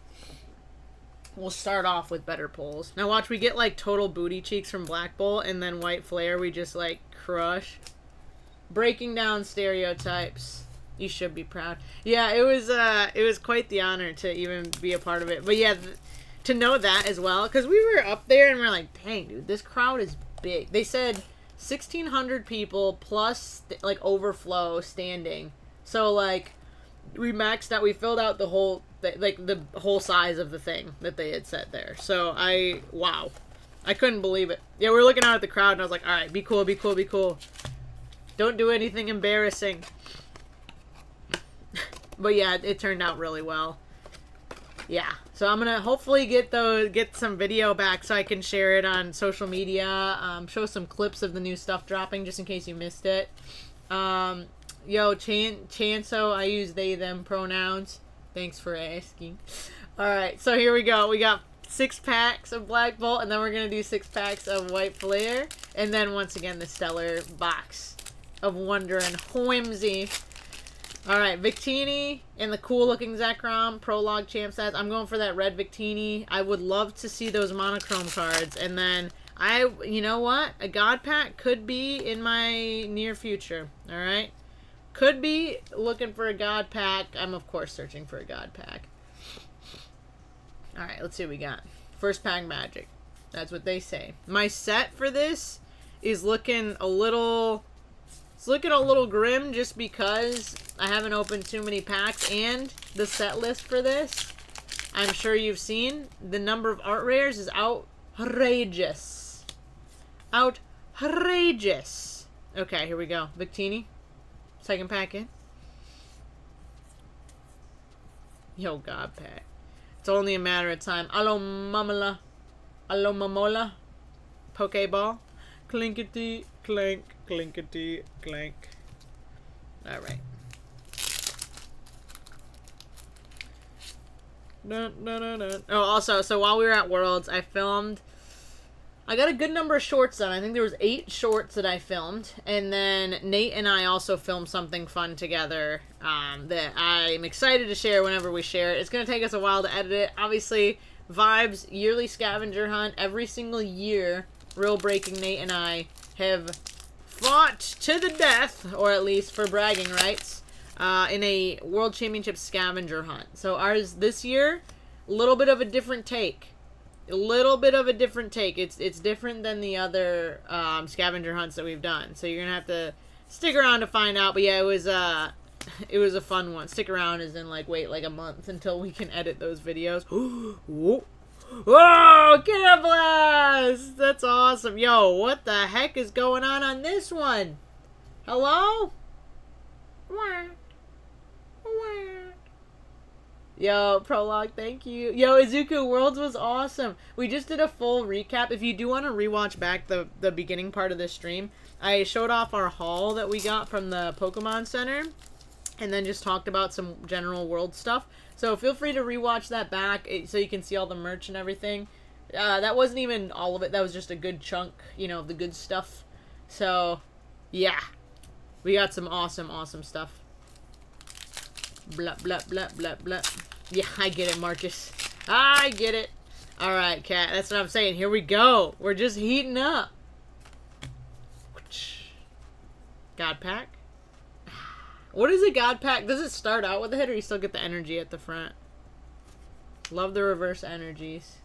we'll start off with better pulls. Now watch, we get like total booty cheeks from Black Bolt, and then White Flare we just like crush. Breaking down stereotypes. You should be proud. Yeah, it was quite the honor to even be a part of it. But yeah, to know that as well, because we were up there and we're like, dang, dude, this crowd is big. They said 1,600 people plus like overflow standing. So like we maxed out. We filled out the whole the whole size of the thing that they had set there. So wow, I couldn't believe it. Yeah, we were looking out at the crowd and I was like, all right, be cool, be cool, be cool. Don't do anything embarrassing. But yeah, it turned out really well. Yeah, so I'm gonna hopefully get some video back so I can share it on social media. Show some clips of the new stuff dropping just in case you missed it. Yo, Chanso, I use they them pronouns. Thanks for asking. All right, so here we go. We got 6 packs of Black Bolt, and then we're gonna do 6 packs of White Flare, and then once again the Stellar box of Wonder and Whimsy. Alright, Victini and the cool looking Zekrom, Prologue Champ sets. I'm going for that red Victini. I would love to see those monochrome cards, and then you know what? A God Pack could be in my near future, alright? Could be looking for a God Pack. I'm of course searching for a God Pack. Alright, let's see what we got. First pack magic. That's what they say. My set for this is looking a little... It's looking a little grim just because I haven't opened too many packs, and the set list for this, I'm sure you've seen, the number of art rares is outrageous. Outrageous. Okay, here we go. Victini. Second pack in. Yo, God Pack. It's only a matter of time. Alo Mamola. Alo Mamola. Pokeball. Clinkety, clank, clinkety, clank. Alright. Dun, dun, dun, dun. Oh, also, so while we were at Worlds, I got a good number of shorts done. I think there was 8 shorts that I filmed. And then Nate and I also filmed something fun together that I'm excited to share whenever we share it. It's going to take us a while to edit it. Obviously, Vibes, yearly scavenger hunt. Every single year, Real Breaking Nate and I have fought to the death, or at least for bragging rights, in a World Championship scavenger hunt. So ours this year, a little bit of a different take. A little bit of a different take. It's different than the other scavenger hunts that we've done. So you're gonna have to stick around to find out. But yeah, it was a fun one. Stick around as in wait a month until we can edit those videos. Whoa, Kid Blast! That's awesome. Yo, what the heck is going on this one? Hello? Yo, Prologue, thank you. Yo, Izuku Worlds was awesome. We just did a full recap. If you do want to rewatch back the beginning part of this stream, I showed off our haul that we got from the Pokémon Center, and then just talked about some general World stuff. So feel free to rewatch that back so you can see all the merch and everything. That wasn't even all of it. That was just a good chunk, of the good stuff. So, yeah. We got some awesome, awesome stuff. Blah, blah, blah, blah, blah. Yeah, I get it, Marcus. I get it. Alright, Cat. That's what I'm saying. Here we go. We're just heating up. God Pack? What is a God Pack? Does it start out with a hit, or you still get the energy at the front? Love the reverse energies.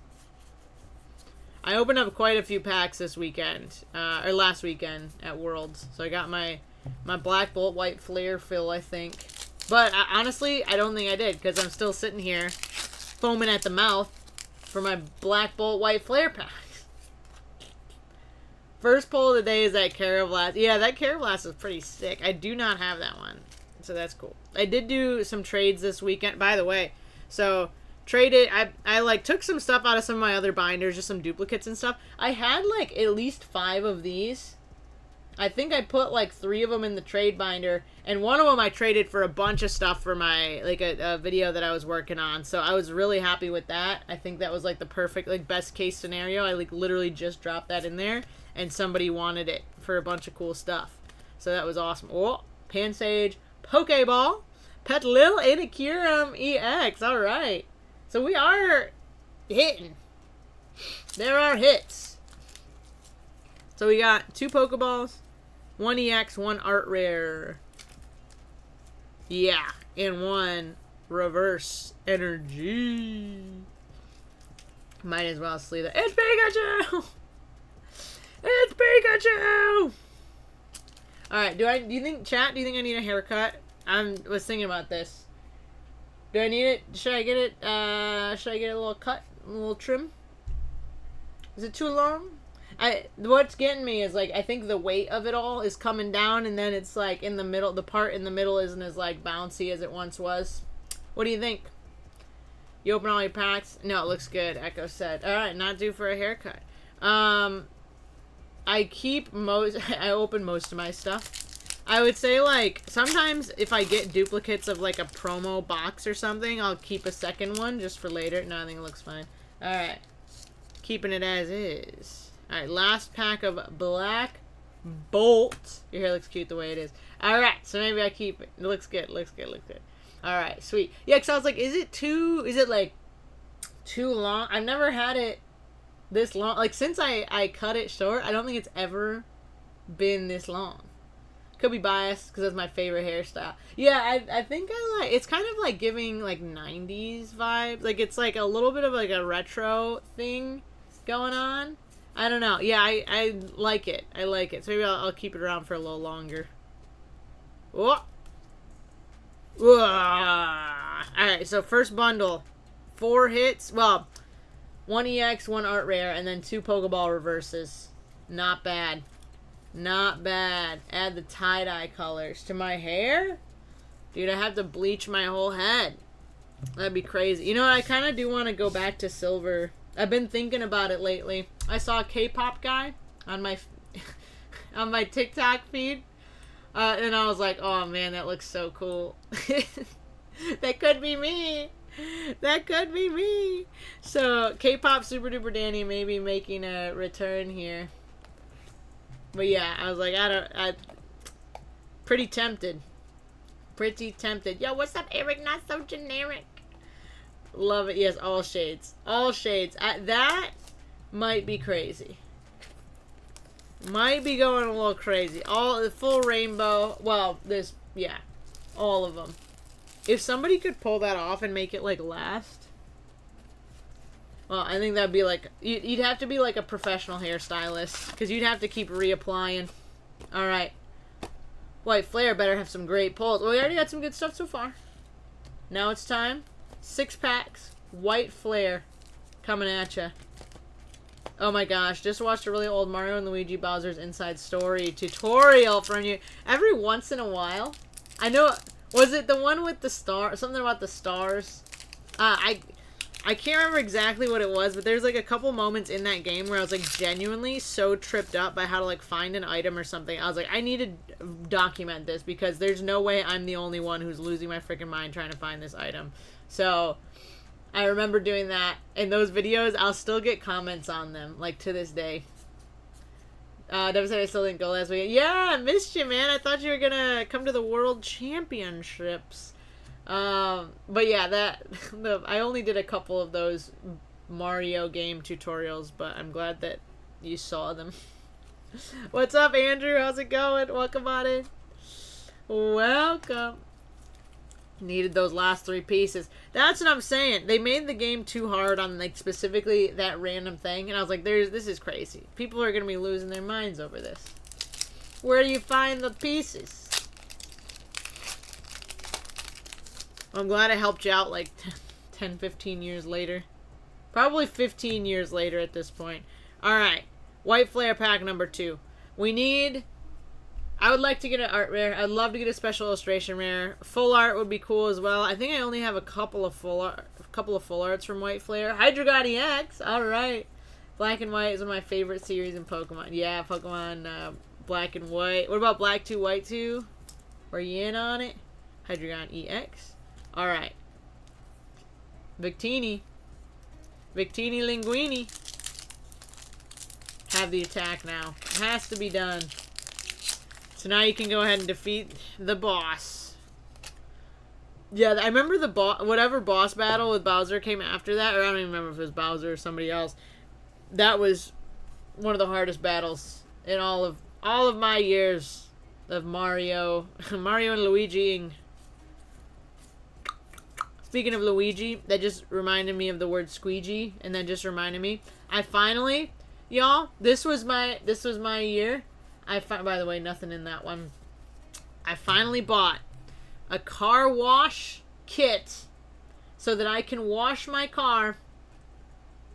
I opened up quite a few packs this weekend. Or last weekend at Worlds. So I got my Black Bolt White Flare fill, I think. But honestly, I don't think I did, because I'm still sitting here foaming at the mouth for my Black Bolt White Flare pack. First pull of the day is that Carablast. Yeah, that Carablast is pretty sick. I do not have that one, so that's cool. I did do some trades this weekend, by the way. So, traded, I took some stuff out of some of my other binders, just some duplicates and stuff. I had, at least 5 of these. I think I put, 3 of them in the trade binder, and one of them I traded for a bunch of stuff for my, a video that I was working on. So, I was really happy with that. I think that was, the perfect, best case scenario. I, literally just dropped that in there, and somebody wanted it for a bunch of cool stuff. So, that was awesome. Oh, Pansage, Pokeball, Petlil, and a Kyurem EX. Alright. So, we are hitting. There are hits. So, we got 2 Pokeballs, 1 EX, 1 Art Rare. Yeah. And 1 Reverse Energy. Might as well sleeve it. It's Pikachu! It's Pikachu! Alright, do you think I need a haircut? I was thinking about this. Do I need it? Should I get it, should I get a little cut? A little trim? Is it too long? What's getting me is, I think the weight of it all is coming down, and then it's, in the middle, the part in the middle isn't as, bouncy as it once was. What do you think? You open all your packs? No, it looks good, Echo said. Alright, not due for a haircut. I open most of my stuff. I would say, sometimes if I get duplicates of, a promo box or something, I'll keep a second one just for later. No, I think it looks fine. Alright. keeping it as is. Alright, last pack of Black Bolt. Your hair looks cute the way it is. Alright, so maybe I keep it. It looks good, looks good, looks good. Alright, sweet. Yeah, because I was like, is it like too long? I've never had it this long. Like, since I cut it short, I don't think it's ever been this long. Could be biased because that's my favorite hairstyle. Yeah, I think I like, it's kind of like giving like 90s vibes. Like, it's like a little bit of like a retro thing going on. I don't know. Yeah, I like it. I like it. So maybe I'll keep it around for a little longer. Whoa. Alright, so first bundle. 4 hits. Well, 1 EX, 1 Art Rare, and then 2 Pokeball reverses. Not bad. Not bad. Add the tie-dye colors to my hair? Dude, I have to bleach my whole head. That'd be crazy. You know what? I kind of do want to go back to silver. I've been thinking about it lately. I saw a K-pop guy on my on my TikTok feed. And I was like, oh man, that looks so cool. That could be me. That could be me. So, K-pop Super Duper Danny may be making a return here. But yeah, I was like, pretty tempted. Pretty tempted. Yo, what's up, Eric? Not so generic. Love it. Yes, all shades. All shades. That might be crazy. Might be going a little crazy. All the full rainbow. Well, this, yeah. All of them. If somebody could pull that off and make it, like, last. Well, I think that'd be, like, you'd have to be, like, a professional hairstylist. Because you'd have to keep reapplying. Alright. White Flare better have some great pulls. Well, we already got some good stuff so far. Now it's time. 6 packs. White Flare. Coming at ya. Oh my gosh, just watched a really old Mario and Luigi Bowser's Inside Story tutorial from you. Every once in a while. I know, was it the one with the star? Something about the stars? I can't remember exactly what it was, but there's like a couple moments in that game where I was like genuinely so tripped up by how to like find an item or something. I was like, I need to document this because there's no way I'm the only one who's losing my freaking mind trying to find this item. So, I remember doing that. In those videos, I'll still get comments on them, like, to this day. Never said I still didn't go last weekend. Yeah, I missed you, man. I thought you were gonna come to the World Championships. But yeah, I only did a couple of those Mario game tutorials, but I'm glad that you saw them. What's up, Andrew? How's it going? Welcome on in. Welcome. Needed those last 3 pieces. That's what I'm saying. They made the game too hard on, like, specifically that random thing. And I was like, this is crazy. People are going to be losing their minds over this. Where do you find the pieces? I'm glad I helped you out, like, 10, 15 years later. Probably 15 years later at this point. Alright. White Flare pack number 2. We need... I would like to get an art rare. I'd love to get a special illustration rare. Full art would be cool as well. I think I only have a couple of full arts from White Flare. Hydreigon EX. All right. Black and White is one of my favorite series in Pokemon. Yeah, Pokemon Black and White. What about Black 2, White 2? Are you in on it? Hydreigon EX. All right. Victini. Victini Linguini. Have the attack now. It has to be done. So now you can go ahead and defeat the boss. Yeah, I remember the whatever boss battle with Bowser came after that, or I don't even remember if it was Bowser or somebody else. That was one of the hardest battles in all of my years of Mario and Luigi. Speaking of Luigi, that just reminded me of the word squeegee, and then just reminded me. I finally, y'all, this was my year. By the way, nothing in that one. I finally bought a car wash kit so that I can wash my car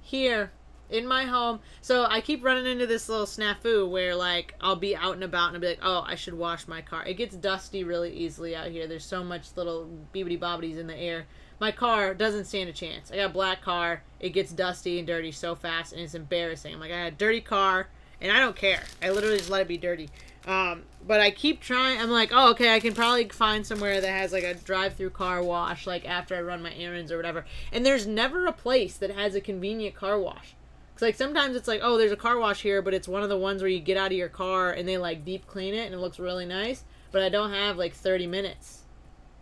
here in my home. So I keep running into this little snafu where, like, I'll be out and about and I'll be like, oh, I should wash my car. It gets dusty really easily out here. There's so much little bibbidi-bobbities in the air. My car doesn't stand a chance. I got a black car. It gets dusty and dirty so fast, and it's embarrassing. I'm like, I got a dirty car. And I don't care. I literally just let it be dirty. But I keep trying. I'm like, oh, okay, I can probably find somewhere that has, like, a drive-through car wash, like, after I run my errands or whatever. And there's never a place that has a convenient car wash. Cause like sometimes it's like, oh, there's a car wash here, but it's one of the ones where you get out of your car and they like deep clean it and it looks really nice. But I don't have like 30 minutes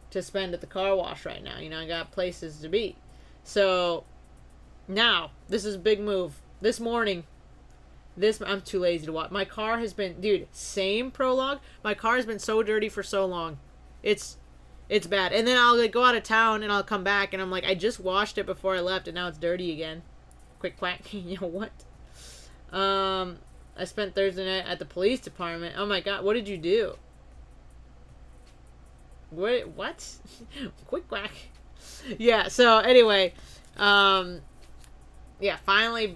to spend at the car wash right now. You know, I got places to be. So now this is a big move. This morning, I'm too lazy to watch. My car has been, dude, same prologue. My car has been so dirty for so long. It's bad. And then I'll like go out of town and I'll come back and I'm like, I just washed it before I left and now it's dirty again. Quick quack. You know what? I spent Thursday night at the police department. Oh my god, what did you do? What? Quick quack. Yeah, so anyway, yeah, finally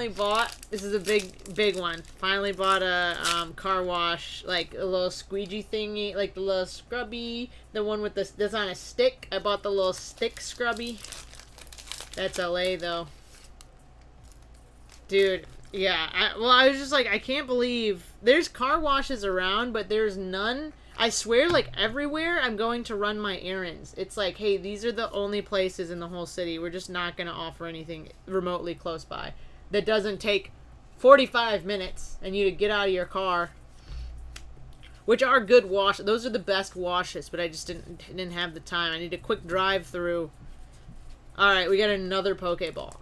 bought, this is a big one. Finally bought a car wash, like a little squeegee thingy, like the little scrubby, the one with that's on a stick. I bought the little stick scrubby. That's LA though. Dude, yeah. I was just like, I can't believe there's car washes around, but there's none. I swear, like, everywhere I'm going to run my errands, it's like, hey, these are the only places in the whole city. We're just not going to offer anything remotely close by that doesn't take 45 minutes and you to get out of your car, which are good wash. Those are the best washes, but I just didn't have the time. I need a quick drive through. All right, we got another Pokeball.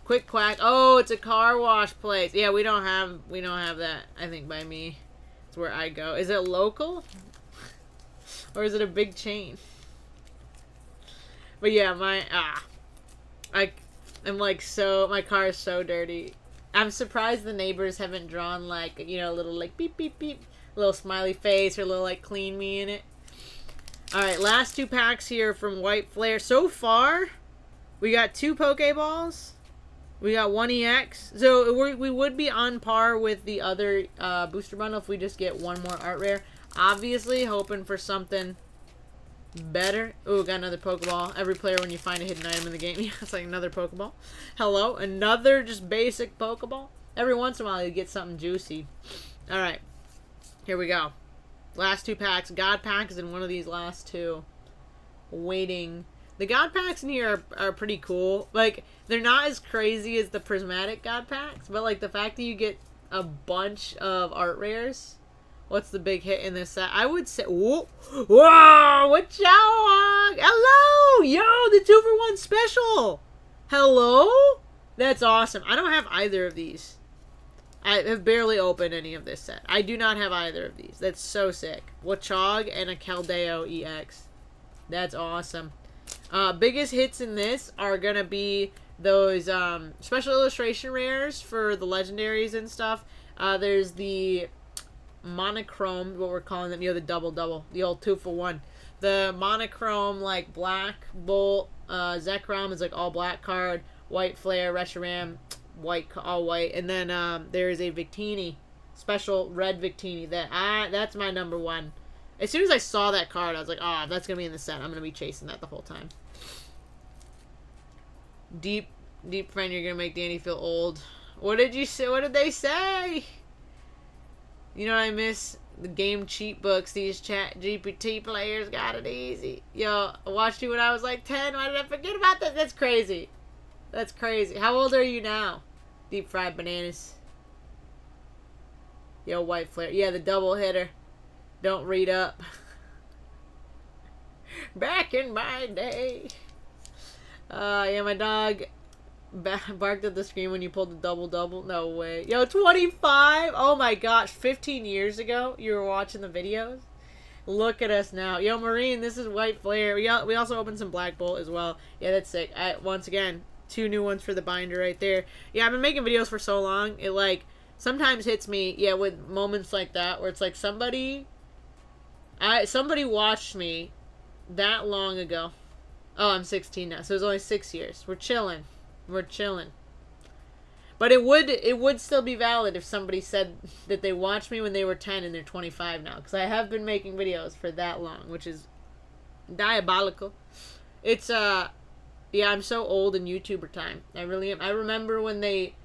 Quick quack. Oh, it's a car wash place. Yeah, we don't have that, I think, by me. It's where I go. Is it local? Or is it a big chain? But yeah, I'm like, so, my car is so dirty. I'm surprised the neighbors haven't drawn like, you know, a little like beep beep beep, little smiley face or a little like clean me in it. Alright, last 2 packs here from White Flare. So far, we got 2 Pokeballs. We got 1 EX. So we would be on par with the other booster bundle if we just get 1 more art rare. Obviously, hoping for something better. Ooh, got another Pokeball. Every player, when you find a hidden item in the game, yeah, it's like another Pokeball. Hello, another just basic Pokeball. Every once in a while, you get something juicy. Alright, here we go. Last 2 packs. God Pack is in one of these last 2. Waiting. The God Packs in here are pretty cool. Like, they're not as crazy as the prismatic God Packs, but like the fact that you get a bunch of art rares. What's the big hit in this set? I would say, whoa, what y'all? Hello, yo, the 2-for-1 special. Hello, that's awesome. I don't have either of these. I have barely opened any of this set. I do not have either of these. That's so sick. Wachog and a Caldeo EX. That's awesome. Biggest hits in this are gonna be those special illustration rares for the legendaries and stuff. There's the monochrome, what we're calling them, you know, the double, the old 2-for-1. The monochrome, like Black Bolt, Zekrom is like all black card, White Flare, Reshiram, white, all white, and then there's a Victini, special red Victini. That's my number 1. As soon as I saw that card, I was like, oh, that's gonna be in the set. I'm gonna be chasing that the whole time. Deep friend, you're gonna make Danny feel old. What did you say? What did they say? You know what I miss? The game cheat books. These chat GPT players got it easy. Yo, I watched you when I was like 10. Why did I forget about that? That's crazy. That's crazy. How old are you now? Deep fried bananas. Yo, White Flare. Yeah, the double hitter. Don't read up. Back in my day. Yeah, my dog barked at the screen when you pulled the double. No way. Yo, 25? Oh my gosh, 15 years ago you were watching the videos? Look at us now. Yo, Marine, this is White Flare. We also opened some Black Bolt as well. Yeah, that's sick. Once again, 2 new ones for the binder right there. Yeah, I've been making videos for so long. It, like, sometimes hits me, yeah, with moments like that where it's like somebody watched me that long ago. Oh, I'm 16 now, so it was only 6 years. We're chilling. But it would still be valid if somebody said that they watched me when they were 10 and they're 25 now. Because I have been making videos for that long, which is diabolical. It's, yeah, I'm so old in YouTuber time. I really am. I remember when they...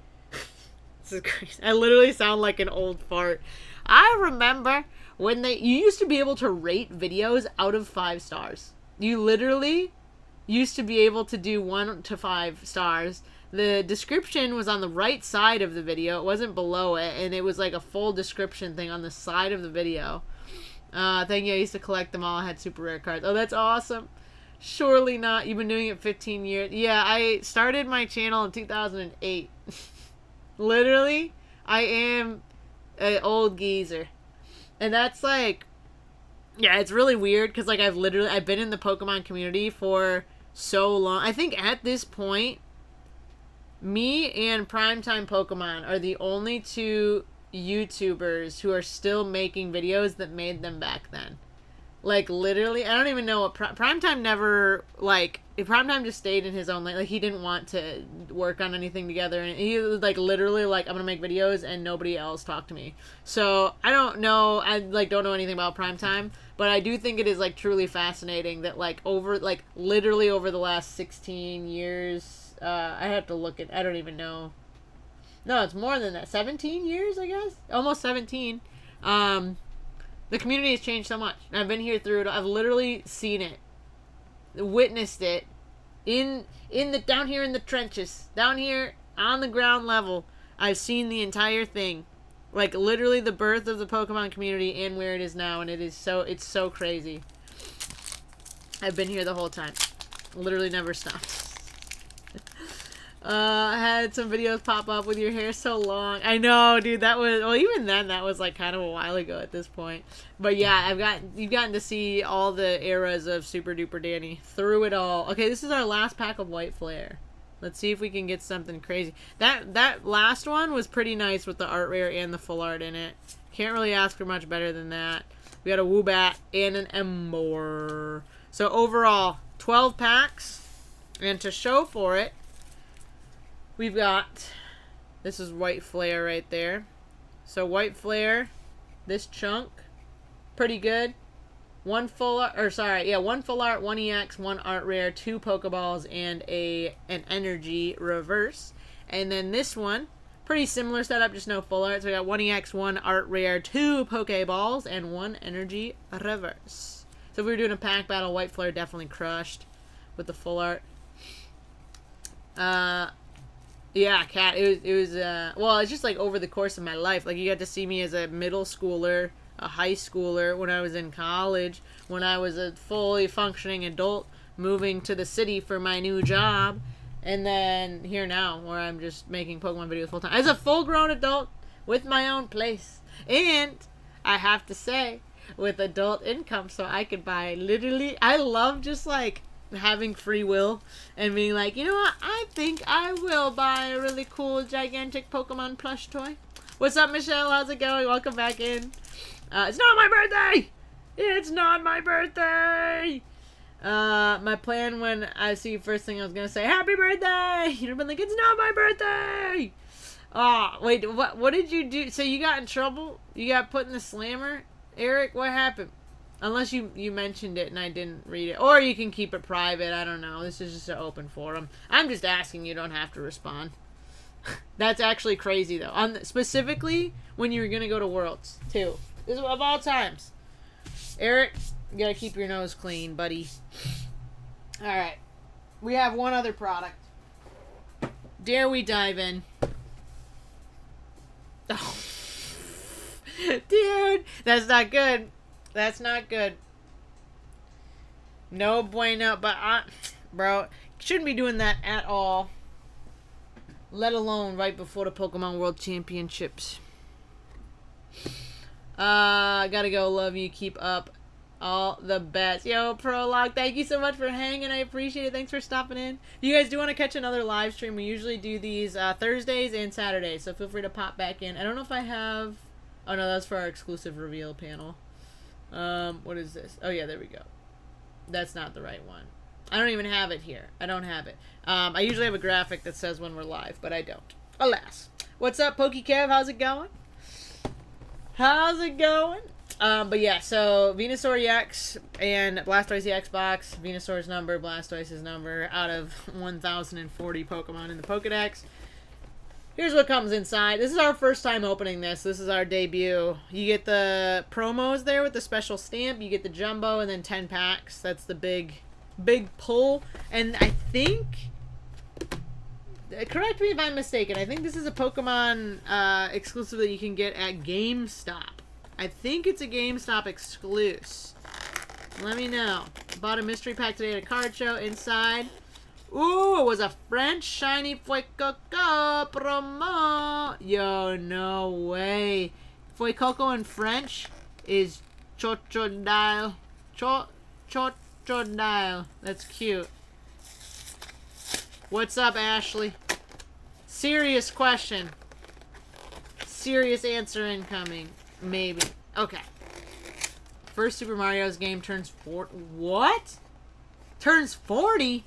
This is crazy. I literally sound like an old fart. I remember when you used to be able to rate videos out of 5 stars. You literally used to be able to do 1 to 5 stars. the description was on the right side of the video. It wasn't below it, and it was like a full description thing on the side of the video. Thank you. I used to collect them all. I had super rare cards. Oh, that's awesome. Surely not. You've been doing it 15 years. Yeah, I started my channel in 2008. Literally, I am an old geezer. And that's like, yeah, it's really weird because like I've been in the Pokemon community for so long. I think at this point, me and Primetime Pokemon are the only two YouTubers who are still making videos that made them back then. Like, literally, I don't even know what Primetime never, like, if Primetime just stayed in his own lane, like, he didn't want to work on anything together, and he was, like, literally, like, I'm gonna make videos, and nobody else talked to me. So, I don't know, I, like, don't know anything about Primetime, but I do think it is, like, truly fascinating that, like, literally over the last 16 years, I have to look at, I don't even know. No, it's more than that, 17 years, I guess? Almost 17. The community has changed so much. I've been here through it. I've literally seen it, witnessed it, down here in the trenches, down here on the ground level. I've seen the entire thing, like literally the birth of the Pokemon community and where it is now, and it's so crazy. I've been here the whole time, literally never stopped. I had some videos pop up with your hair so long. I know, dude, that was, well, even then, that was, like, kind of a while ago at this point. But, yeah, you've gotten to see all the eras of Super Duper Danny through it all. Okay, this is our last pack of White Flare. Let's see if we can get something crazy. That last one was pretty nice with the art rare and the full art in it. Can't really ask for much better than that. We got a Woobat and an Emboar. So, overall, 12 packs. And to show for it, we've got, this is White Flare right there. So White Flare, this chunk, pretty good. One full art, one full art, one EX, one art rare, 2 Pokeballs, and an energy reverse. And then this one, pretty similar setup, just no full art. So we got 1 EX, 1 art rare, 2 Pokeballs, and 1 energy reverse. So if we were doing a pack battle, White Flare definitely crushed with the full art. Yeah, Kat, it was, well, it's just, like, over the course of my life. Like, you got to see me as a middle schooler, a high schooler, when I was in college, when I was a fully functioning adult, moving to the city for my new job, and then here now, where I'm just making Pokemon videos full time. As a full-grown adult, with my own place. And, I have to say, with adult income, so I could buy, literally, I love just, like, having free will and being like, you know what, I think I will buy a really cool gigantic Pokemon plush toy. What's up, Michelle? How's it going? Welcome back in. It's not my birthday! It's not my birthday! My plan when I see you first thing, I was gonna say happy birthday! You'd have been like, it's not my birthday! Oh, wait, what did you do? So you got in trouble? You got put in the slammer? Eric, what happened? Unless you mentioned it and I didn't read it. Or you can keep it private. I don't know. This is just an open forum. I'm just asking. You don't have to respond. That's actually crazy, though. Specifically, when you were going to go to Worlds, too. This is of all times. Eric, you got to keep your nose clean, buddy. Alright. We have one other product. Dare we dive in? Oh. Dude, that's not good. That's not good. No bueno, but bro, shouldn't be doing that at all. Let alone right before the Pokemon World Championships. Gotta go. Love you. Keep up. All the best. Yo, Prologue, thank you so much for hanging. I appreciate it. Thanks for stopping in. If you guys do want to catch another live stream, we usually do these Thursdays and Saturdays, so feel free to pop back in. I don't know if I have... Oh, no, that's for our exclusive reveal panel. What is this? Oh, yeah, there we go. That's not the right one. I don't even have it here. I don't have it. I usually have a graphic that says when we're live, but I don't. Alas. What's up, PokeKev? How's it going? How's it going? But yeah, so Venusaur EX and Blastoise EX box. Venusaur's number, Blastoise's number out of 1,040 Pokemon in the Pokedex. Here's what comes inside. This is our first time opening this. This is our debut. You get the promos there with the special stamp. You get the jumbo and then 10 packs. That's the big pull. And I think correct me if I'm mistaken. I think this is a Pokemon exclusive that you can get at GameStop. I think it's a GameStop exclusive. Let me know. Bought a mystery pack today at a card show. Inside, ooh, it was a French shiny Fuecoco promo. Yo, no way. Fuecoco in French is Chochodile. Chochodile. That's cute. What's up, Ashley? Serious question. Serious answer incoming. Maybe. Okay. First Super Mario's game turns 40. What? Turns 40?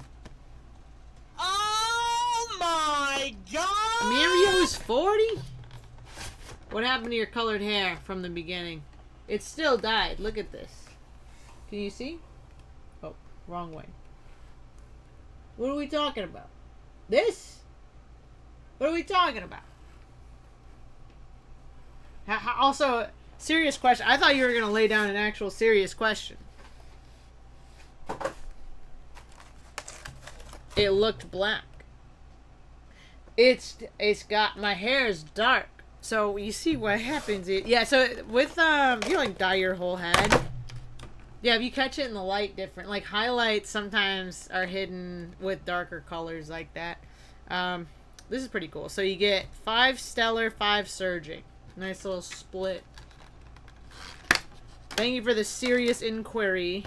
Oh my god! Mario's 40? What happened to your colored hair from the beginning? It still died. Look at this. Can you see? Oh, wrong way. What are we talking about? This? What are we talking about? Also, serious question. I thought you were going to lay down an actual serious question. It looked black. It's got, my hair is dark. So you see what happens. Yeah, so with, you like dye your whole head. Yeah, if you catch it in the light different, like highlights sometimes are hidden with darker colors like that. This is pretty cool. So you get 5 stellar, 5 surging. Nice little split. Thank you for the serious inquiry.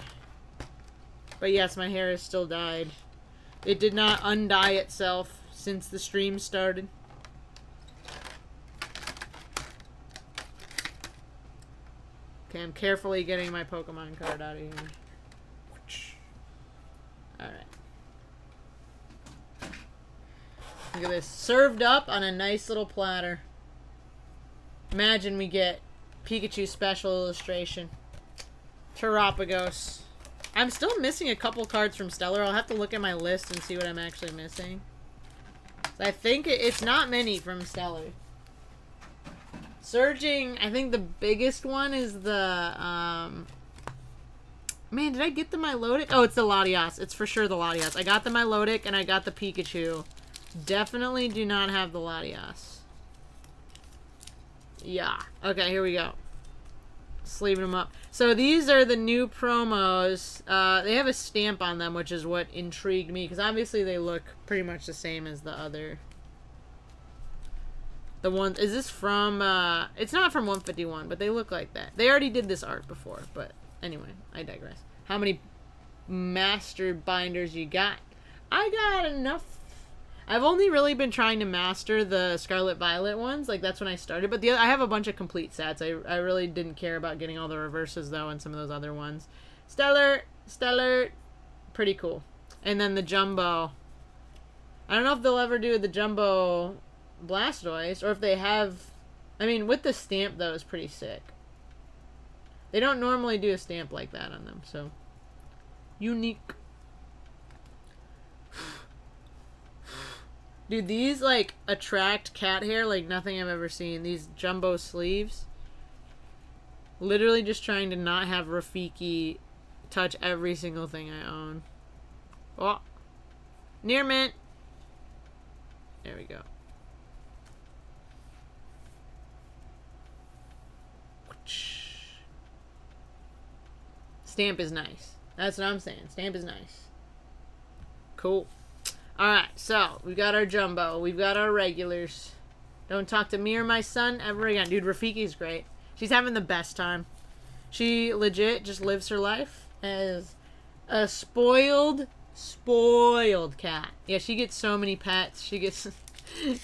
But yes, my hair is still dyed. It did not undye itself since the stream started. Okay, I'm carefully getting my Pokemon card out of here. Alright. Look at this. Served up on a nice little platter. Imagine we get Pikachu special illustration. Terapagos. I'm still missing a couple cards from Stellar. I'll have to look at my list and see what I'm actually missing. I think it's not many from Stellar. Surging, I think the biggest one is the, man, did I get the Milotic? Oh, it's the Latias. It's for sure the Latias. I got the Milotic and I got the Pikachu. Definitely do not have the Latias. Yeah. Okay, here we go. Sleeving them up. So these are the new promos. They have a stamp on them, which is what intrigued me, because obviously they look pretty much the same as the other. The one, is this from, it's not from 151, but they look like that. They already did this art before, but anyway, I digress. How many master binders you got? I got enough. I've only really been trying to master the Scarlet Violet ones, like that's when I started, but I have a bunch of complete sets. I really didn't care about getting all the reverses though, and some of those other ones. Stellar, pretty cool. And then the Jumbo. I don't know if they'll ever do the Jumbo Blastoise, or if they have, I mean, with the stamp though, is pretty sick. They don't normally do a stamp like that on them, so unique. Dude, these like attract cat hair like nothing I've ever seen. These jumbo sleeves. Literally just trying to not have Rafiki touch every single thing I own. Oh, near mint. There we go. Stamp is nice. That's what I'm saying. Stamp is nice. Cool. Alright, so we've got our Jumbo. We've got our regulars. Don't talk to me or my son ever again. Dude, Rafiki's great. She's having the best time. She legit just lives her life as a spoiled cat. Yeah, she gets so many pets. She gets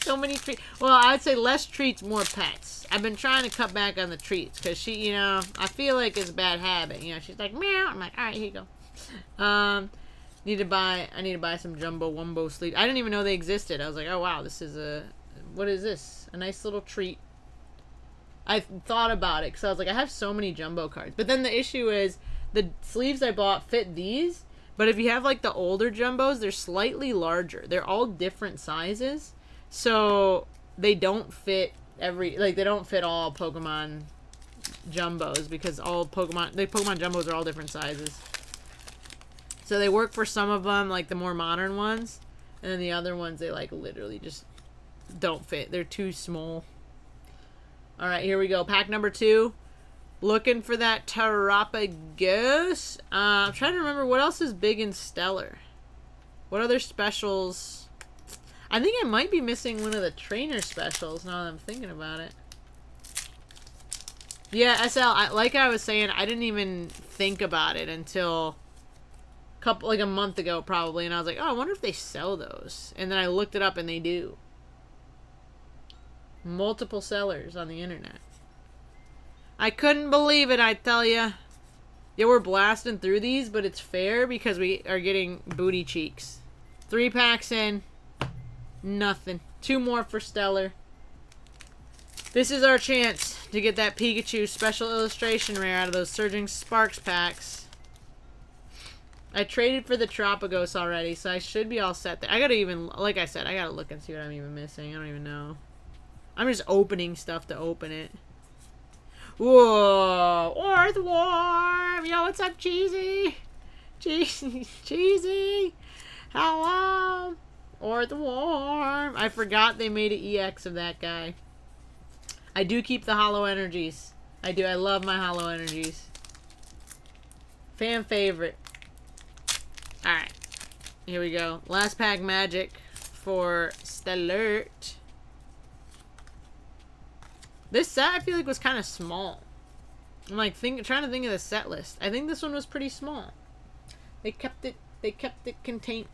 so many treats. Well, I'd say less treats, more pets. I've been trying to cut back on the treats because she, you know, I feel like it's a bad habit. You know, she's like, meow. I'm like, alright, here you go. I need to buy some Jumbo Wumbo sleeves. I didn't even know they existed. I was like, oh wow, this is what is this? A nice little treat. I thought about it because I was like, I have so many Jumbo cards. But then the issue is the sleeves I bought fit these. But if you have like the older Jumbos, they're slightly larger. They're all different sizes. So they don't fit they don't fit all Pokemon Jumbos because Pokemon Jumbos are all different sizes. So they work for some of them, like the more modern ones, And then the other ones, they like literally just don't fit. They're too small. All right, here we go. Pack number 2. Looking for that Terapagos. I'm trying to remember what else is big in Stellar. What other specials? I think I might be missing one of the trainer specials now that I'm thinking about it. Yeah, SL, like I was saying, I didn't even think about it until like a month ago probably, and I was like, oh, I wonder if they sell those. And then I looked it up and they do. Multiple sellers on the internet. I couldn't believe it, I tell ya. Yeah, we're blasting through these, but it's fair because we are getting booty cheeks. 3 packs in. Nothing. 2 more for Stellar. This is our chance to get that Pikachu special illustration rare out of those Surging Sparks packs. I traded for the Terapagos already, so I should be all set there. I gotta even, like I said, I gotta look and see what I'm even missing. I don't even know. I'm just opening stuff to open it. Whoa! Earthworm! Yo, what's up, Cheesy? Cheesy! Hello! Earthworm! I forgot they made an EX of that guy. I do keep the Hollow Energies. I do. I love my Hollow Energies. Fan favorite. Alright. Here we go. Last pack magic for Stellart. This set I feel like was kind of small. I'm like trying to think of the set list. I think this one was pretty small. They kept it contained.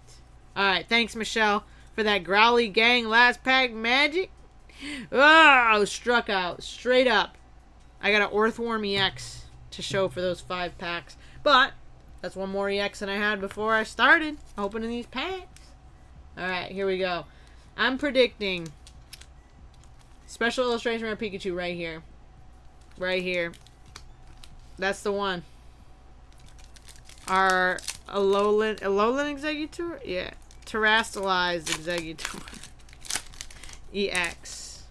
Alright, thanks Michelle for that Growly Gang last pack magic. Oh, struck out straight up. I got an Earthworm EX to show for those 5 packs. But that's one more EX than I had before I started opening these packs. Alright, here we go. I'm predicting special illustration for Pikachu right here. Right here. That's the one. Our Alolan Executor? Yeah. Terastallized Executor. EX.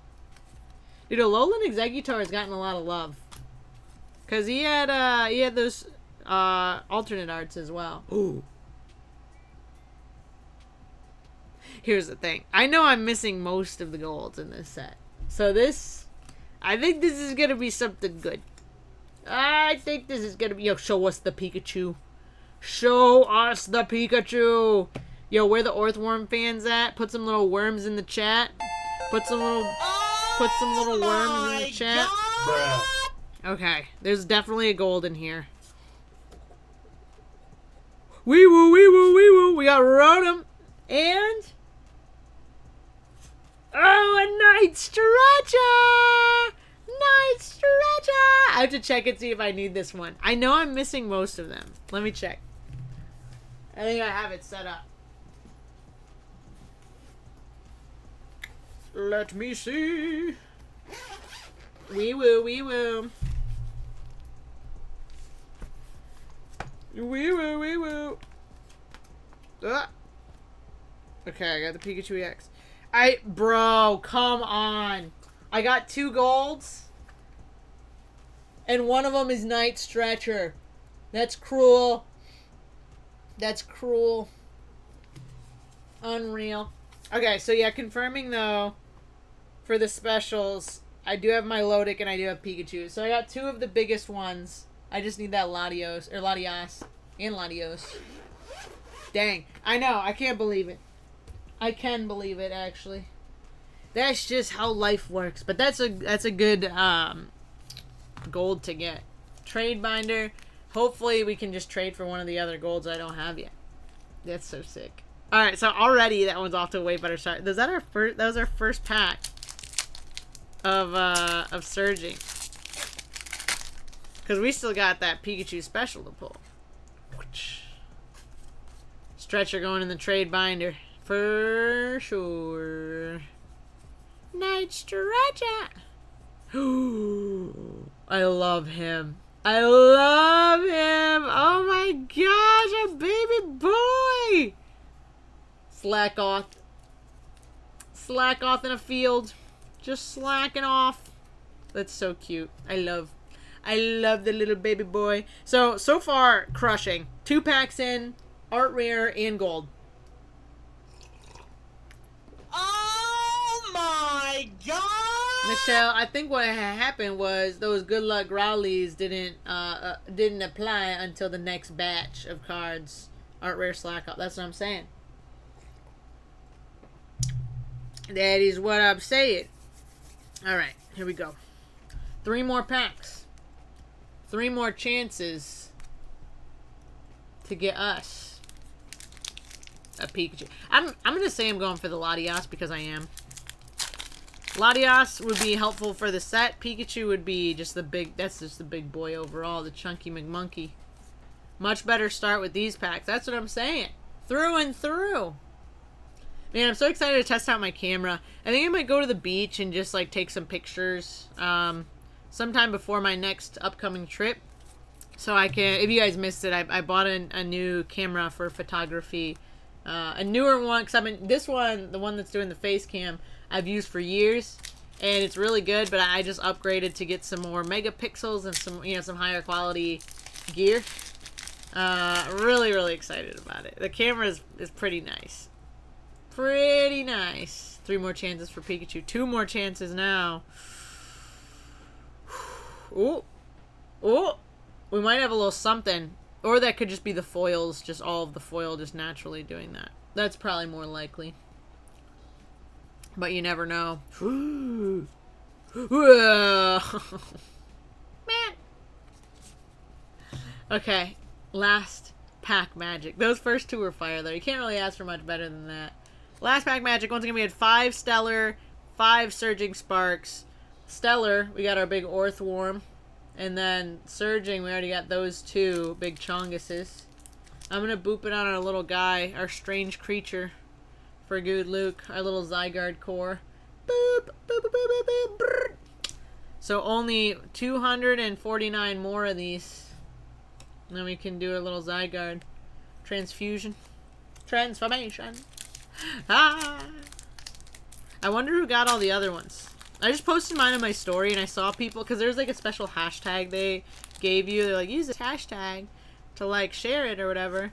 Dude, Alolan Executor has gotten a lot of love. Cause he had those alternate arts as well. Ooh. Here's the thing. I know I'm missing most of the golds in this set. So this, I think this is going to be something good. I think this is going to be, yo, show us the Pikachu. Show us the Pikachu. Yo, where the Earthworm fans at? Put some little worms in the chat. Put some little worms in the chat. God. Okay, there's definitely a gold in here. Wee woo, wee woo, wee woo. We got Rotom and a Night Stretcher! Night Stretcher! I have to check and see if I need this one. I know I'm missing most of them. Let me check. I think I have it set up. Let me see. Wee woo, wee woo. Wee woo, wee woo. Okay, I got the Pikachu EX. Bro, come on. I got 2 golds. And one of them is Night Stretcher. That's cruel. That's cruel. Unreal. Okay, so yeah, confirming though, for the specials, I do have my Lodic and I do have Pikachu. So I got 2 of the biggest ones. I just need that Latios, or Latias, and Latios. Dang. I know, I can't believe it. I can believe it, actually. That's just how life works. But that's a good gold to get. Trade binder. Hopefully we can just trade for one of the other golds I don't have yet. That's so sick. Alright, so already that one's off to a way better start. That was our first pack of Surging. Because we still got that Pikachu special to pull. Stretcher going in the trade binder. For sure. Night Stretcher. I love him. I love him. Oh my gosh, a baby boy. Slack off. Slack off in a field. Just slacking off. That's so cute. I love the little baby boy. So far, crushing. 2 packs in, art rare, and gold. Michelle, I think what had happened was those good luck Rowleys didn't apply until the next batch of cards. Art Rare Slack Off. That's what I'm saying. That is what I'm saying. Alright, here we go. 3 more packs. 3 more chances to get us a Pikachu. I'm gonna say I'm going for the Latias because I am. Latias would be helpful for the set. Pikachu would be just the big, that's just the big boy overall, the chunky McMonkey. Much better start with these packs. That's what I'm saying. Through and through. Man, I'm so excited to test out my camera. I think I might go to the beach and just like take some pictures sometime before my next upcoming trip. So I can, if you guys missed it, I bought a new camera for photography. A newer one, because this one, the one that's doing the face cam, I've used for years. And it's really good, but I just upgraded to get some more megapixels and some, you know, some higher quality gear. Really, really excited about it. The camera is pretty nice. Pretty nice. 3 more chances for Pikachu. 2 more chances now. Ooh. Ooh. We might have a little something. Or that could just be the foils. Just all of the foil just naturally doing that. That's probably more likely. But you never know. Man. Okay. Last pack magic. Those first 2 were fire though. You can't really ask for much better than that. Last pack magic. Once again, we had 5 Stellar, 5 Surging Sparks. Stellar, we got our big Orthworm. And then Surging, we already got those 2 big Chonguses. I'm going to boop it on our little guy, our strange creature. For good Luke, our little Zygarde core. Boop, boop, boop, boop, boop, boop. So only 249 more of these. And then we can do a little Zygarde. Transfusion. Transformation. Ah! I wonder who got all the other ones. I just posted mine on my story and I saw people, because there's like a special hashtag they gave you. They're like, use this hashtag to like share it or whatever.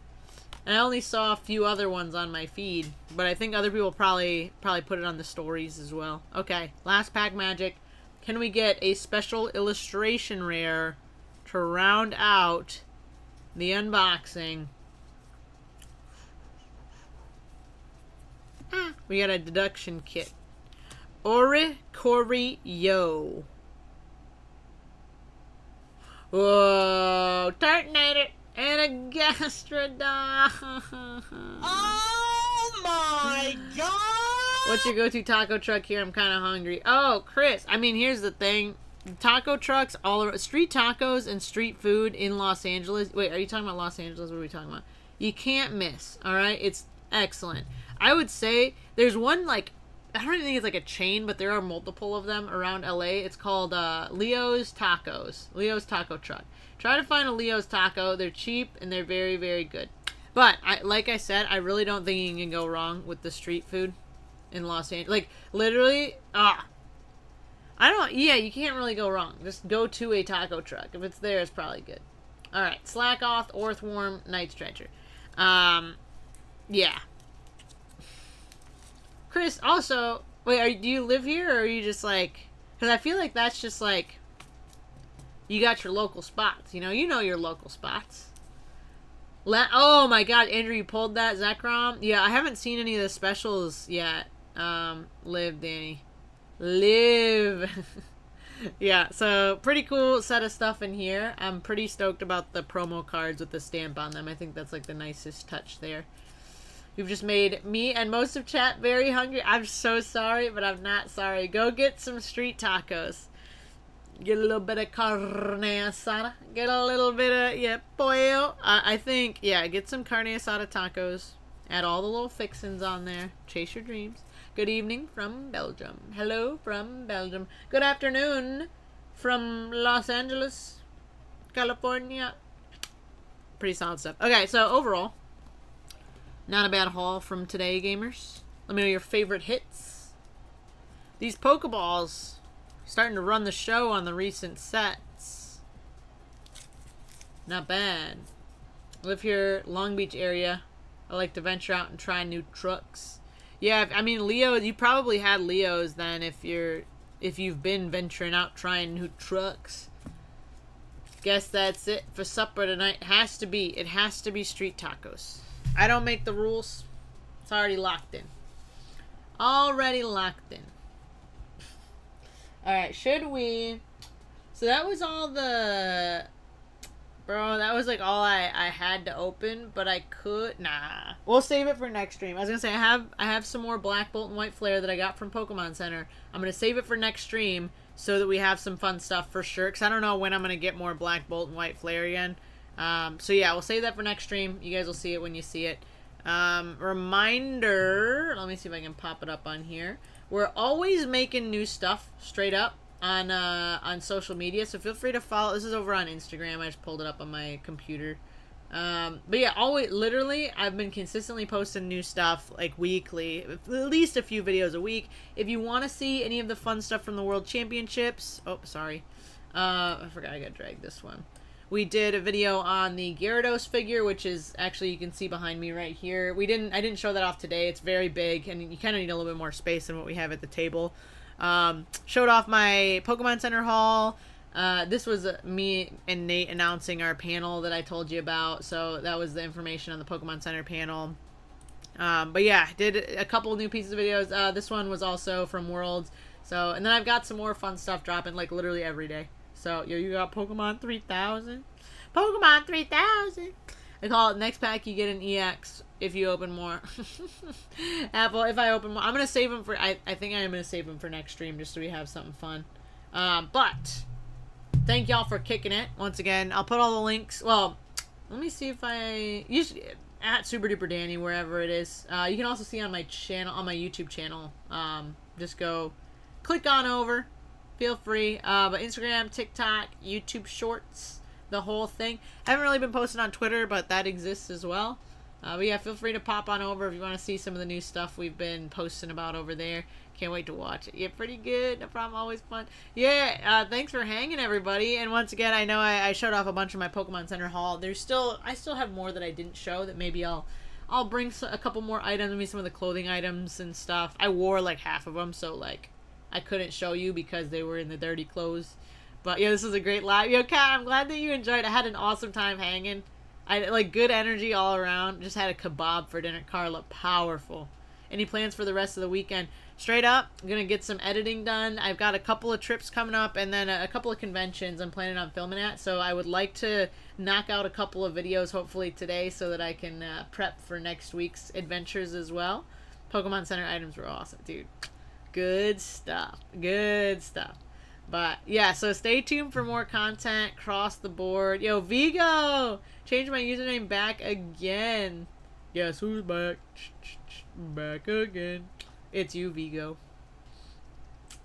And I only saw a few other ones on my feed, but I think other people probably put it on the stories as well. Okay, last pack magic. Can we get a special illustration rare to round out the unboxing? We got a deduction kit. Oricorio. Whoa, Tartanator and a Gastrodon. Oh my god! What's your go-to taco truck here? I'm kind of hungry. Oh, Chris. I mean, here's the thing. Taco trucks, all around, street tacos and street food in Los Angeles. Wait, are you talking about Los Angeles? What are we talking about? You can't miss, all right? It's excellent. I would say there's one, like, I don't even think it's like a chain, but there are multiple of them around LA. It's called Leo's Tacos. Leo's Taco Truck. Try to find a Leo's Taco. They're cheap and they're very, very good. But, like I said, I really don't think you can go wrong with the street food in Los Angeles. Like, literally, yeah, you can't really go wrong. Just go to a taco truck. If it's there, it's probably good. Alright, Slack Off, Orthworm, Night Stretcher. Yeah. Chris, also, wait, do you live here, or are you just, like... Because I feel like that's just, like... You got your local spots, you know? You know your local spots. Oh, my God, Andrew, you pulled that, Zekrom? Yeah, I haven't seen any of the specials yet. Live, Danny. Live! Yeah, so, pretty cool set of stuff in here. I'm pretty stoked about the promo cards with the stamp on them. I think that's, like, the nicest touch there. You've just made me and most of chat very hungry. I'm so sorry, but I'm not sorry. Go get some street tacos. Get a little bit of carne asada. Get a little bit of, yeah, pollo. I think, yeah, get some carne asada tacos. Add all the little fixins on there. Chase your dreams. Good evening from Belgium. Hello from Belgium. Good afternoon from Los Angeles, California. Pretty solid stuff. Okay, so overall, not a bad haul from today, gamers. Let me know your favorite hits. These Pokeballs starting to run the show on the recent sets. Not bad. Live here, Long Beach area. I like to venture out and try new trucks. Yeah, I mean, Leo, you probably had Leos then if you're if you've been venturing out trying new trucks. Guess that's it for supper tonight. It has to be street tacos. I don't make the rules. It's already locked in. Already locked in. Alright, should we... So that was all the... Bro, that was like all I had to open, but I could... Nah. We'll save it for next stream. I was gonna say, I have some more Black Bolt and White Flare that I got from Pokemon Center. I'm gonna save it for next stream so that we have some fun stuff for sure, because I don't know when I'm gonna get more Black Bolt and White Flare again. So yeah, we'll save that for next stream. You guys will see it when you see it. Reminder, let me see if I can pop it up on here. We're always making new stuff, straight up, on social media, so feel free to follow. This is over on Instagram. I just pulled it up on my computer. But yeah, always, literally, I've been consistently posting new stuff, like, weekly, at least a few videos a week. If you want to see any of the fun stuff from the World Championships, oh, sorry, I forgot I got dragged this one. We did a video on the Gyarados figure, which is actually, you can see behind me right here. I didn't show that off today. It's very big, and you kind of need a little bit more space than what we have at the table. Showed off my Pokemon Center haul. This was me and Nate announcing our panel that I told you about. So that was the information on the Pokemon Center panel. But yeah, did a couple of new pieces of videos. This one was also from Worlds. So, and then I've got some more fun stuff dropping like literally every day. So, yo, you got Pokemon 3000. Pokemon 3000. I call it next pack you get an EX if you open more. Apple, if I open more. I'm going to save them for, I think I am going to save them for next stream just so we have something fun. But, thank y'all for kicking it. Once again, I'll put all the links. Well, let me see if I, usually at Super Duper Danny, wherever it is. You can also see on my channel, on my YouTube channel. Just go click on over. Feel free. But Instagram, TikTok, YouTube Shorts, the whole thing. Haven't really been posting on Twitter, but that exists as well. But yeah, feel free to pop on over if you want to see some of the new stuff we've been posting about over there. Can't wait to watch it. Yeah, pretty good. No problem. Always fun. Yeah, thanks for hanging, everybody. And once again, I know I showed off a bunch of my Pokemon Center haul. I still have more that I didn't show that maybe I'll bring a couple more items. Maybe some of the clothing items and stuff. I wore like half of them, so like I couldn't show you because they were in the dirty clothes. But yeah, this was a great live. Yo, Kat, I'm glad that you enjoyed. I had an awesome time hanging. I like good energy all around. Just had a kebab for dinner. Carla, powerful. Any plans for the rest of the weekend? Straight up, I'm gonna get some editing done. I've got a couple of trips coming up, and then a couple of conventions I'm planning on filming at. So I would like to knock out a couple of videos, hopefully today, so that I can prep for next week's adventures as well. Pokemon Center items were awesome, dude. Good stuff. Good stuff. But yeah, so stay tuned for more content across the board. Yo, Vigo! Changed my username back again. Guess who's back? Back again. It's you, Vigo.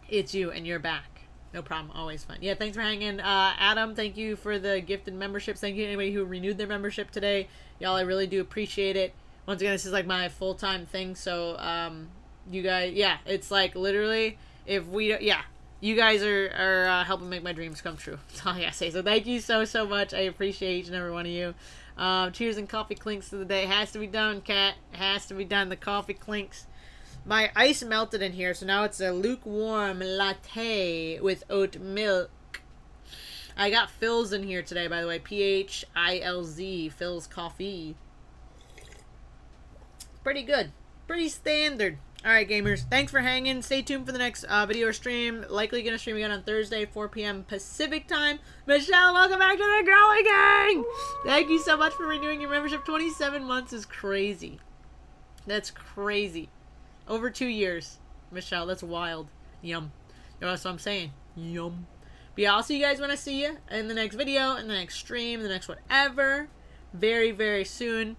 It's you, and you're back. No problem. Always fun. Yeah, thanks for hanging. Adam, thank you for the gifted memberships. Thank you to anybody who renewed their membership today. Y'all, I really do appreciate it. Once again, this is like my full-time thing, so, you guys, yeah, it's like literally, if we don't, yeah, you guys are helping make my dreams come true. That's all I gotta say. So thank you so much. I appreciate each and every one of you. Cheers and coffee clinks to the day. Has to be done, Kat. Has to be done. The coffee clinks. My ice melted in here, so now it's a lukewarm latte with oat milk. I got Phil's in here today, by the way. PHILZ, Phil's Coffee. Pretty good. Pretty standard. Alright, gamers. Thanks for hanging. Stay tuned for the next video or stream. Likely going to stream again on Thursday, 4 p.m. Pacific time. Michelle, welcome back to the Growly Gang! Thank you so much for renewing your membership. 27 months is crazy. That's crazy. Over 2 years. Michelle, that's wild. Yum. That's what I'm saying. Yum. But yeah, I'll see you guys when I see you in the next video, in the next stream, in the next whatever. Very, very soon.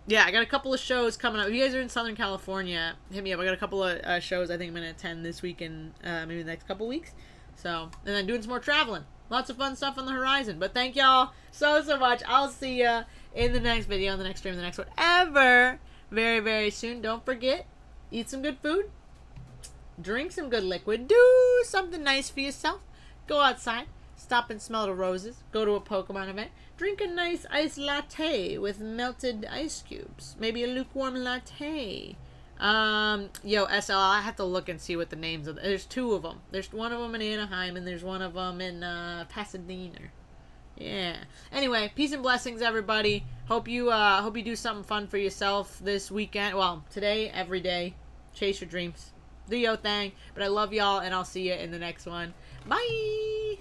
Yeah, I got a couple of shows coming up. If you guys are in Southern California, hit me up. I got a couple of shows I think I'm going to attend this week and maybe the next couple weeks. So, and then doing some more traveling. Lots of fun stuff on the horizon. But thank y'all so much. I'll see ya in the next video, in the next stream, in the next whatever. Very, very soon. Don't forget, eat some good food. Drink some good liquid. Do something nice for yourself. Go outside. Stop and smell the roses. Go to a Pokemon event. Drink a nice iced latte with melted ice cubes. Maybe a lukewarm latte. Yo, SL, I have to look and see what the names of. There's two of them. There's one of them in Anaheim, and there's one of them in Pasadena. Yeah. Anyway, peace and blessings, everybody. Hope you do something fun for yourself this weekend. Well, today, every day. Chase your dreams. Do your thing. But I love y'all, and I'll see you in the next one. Bye.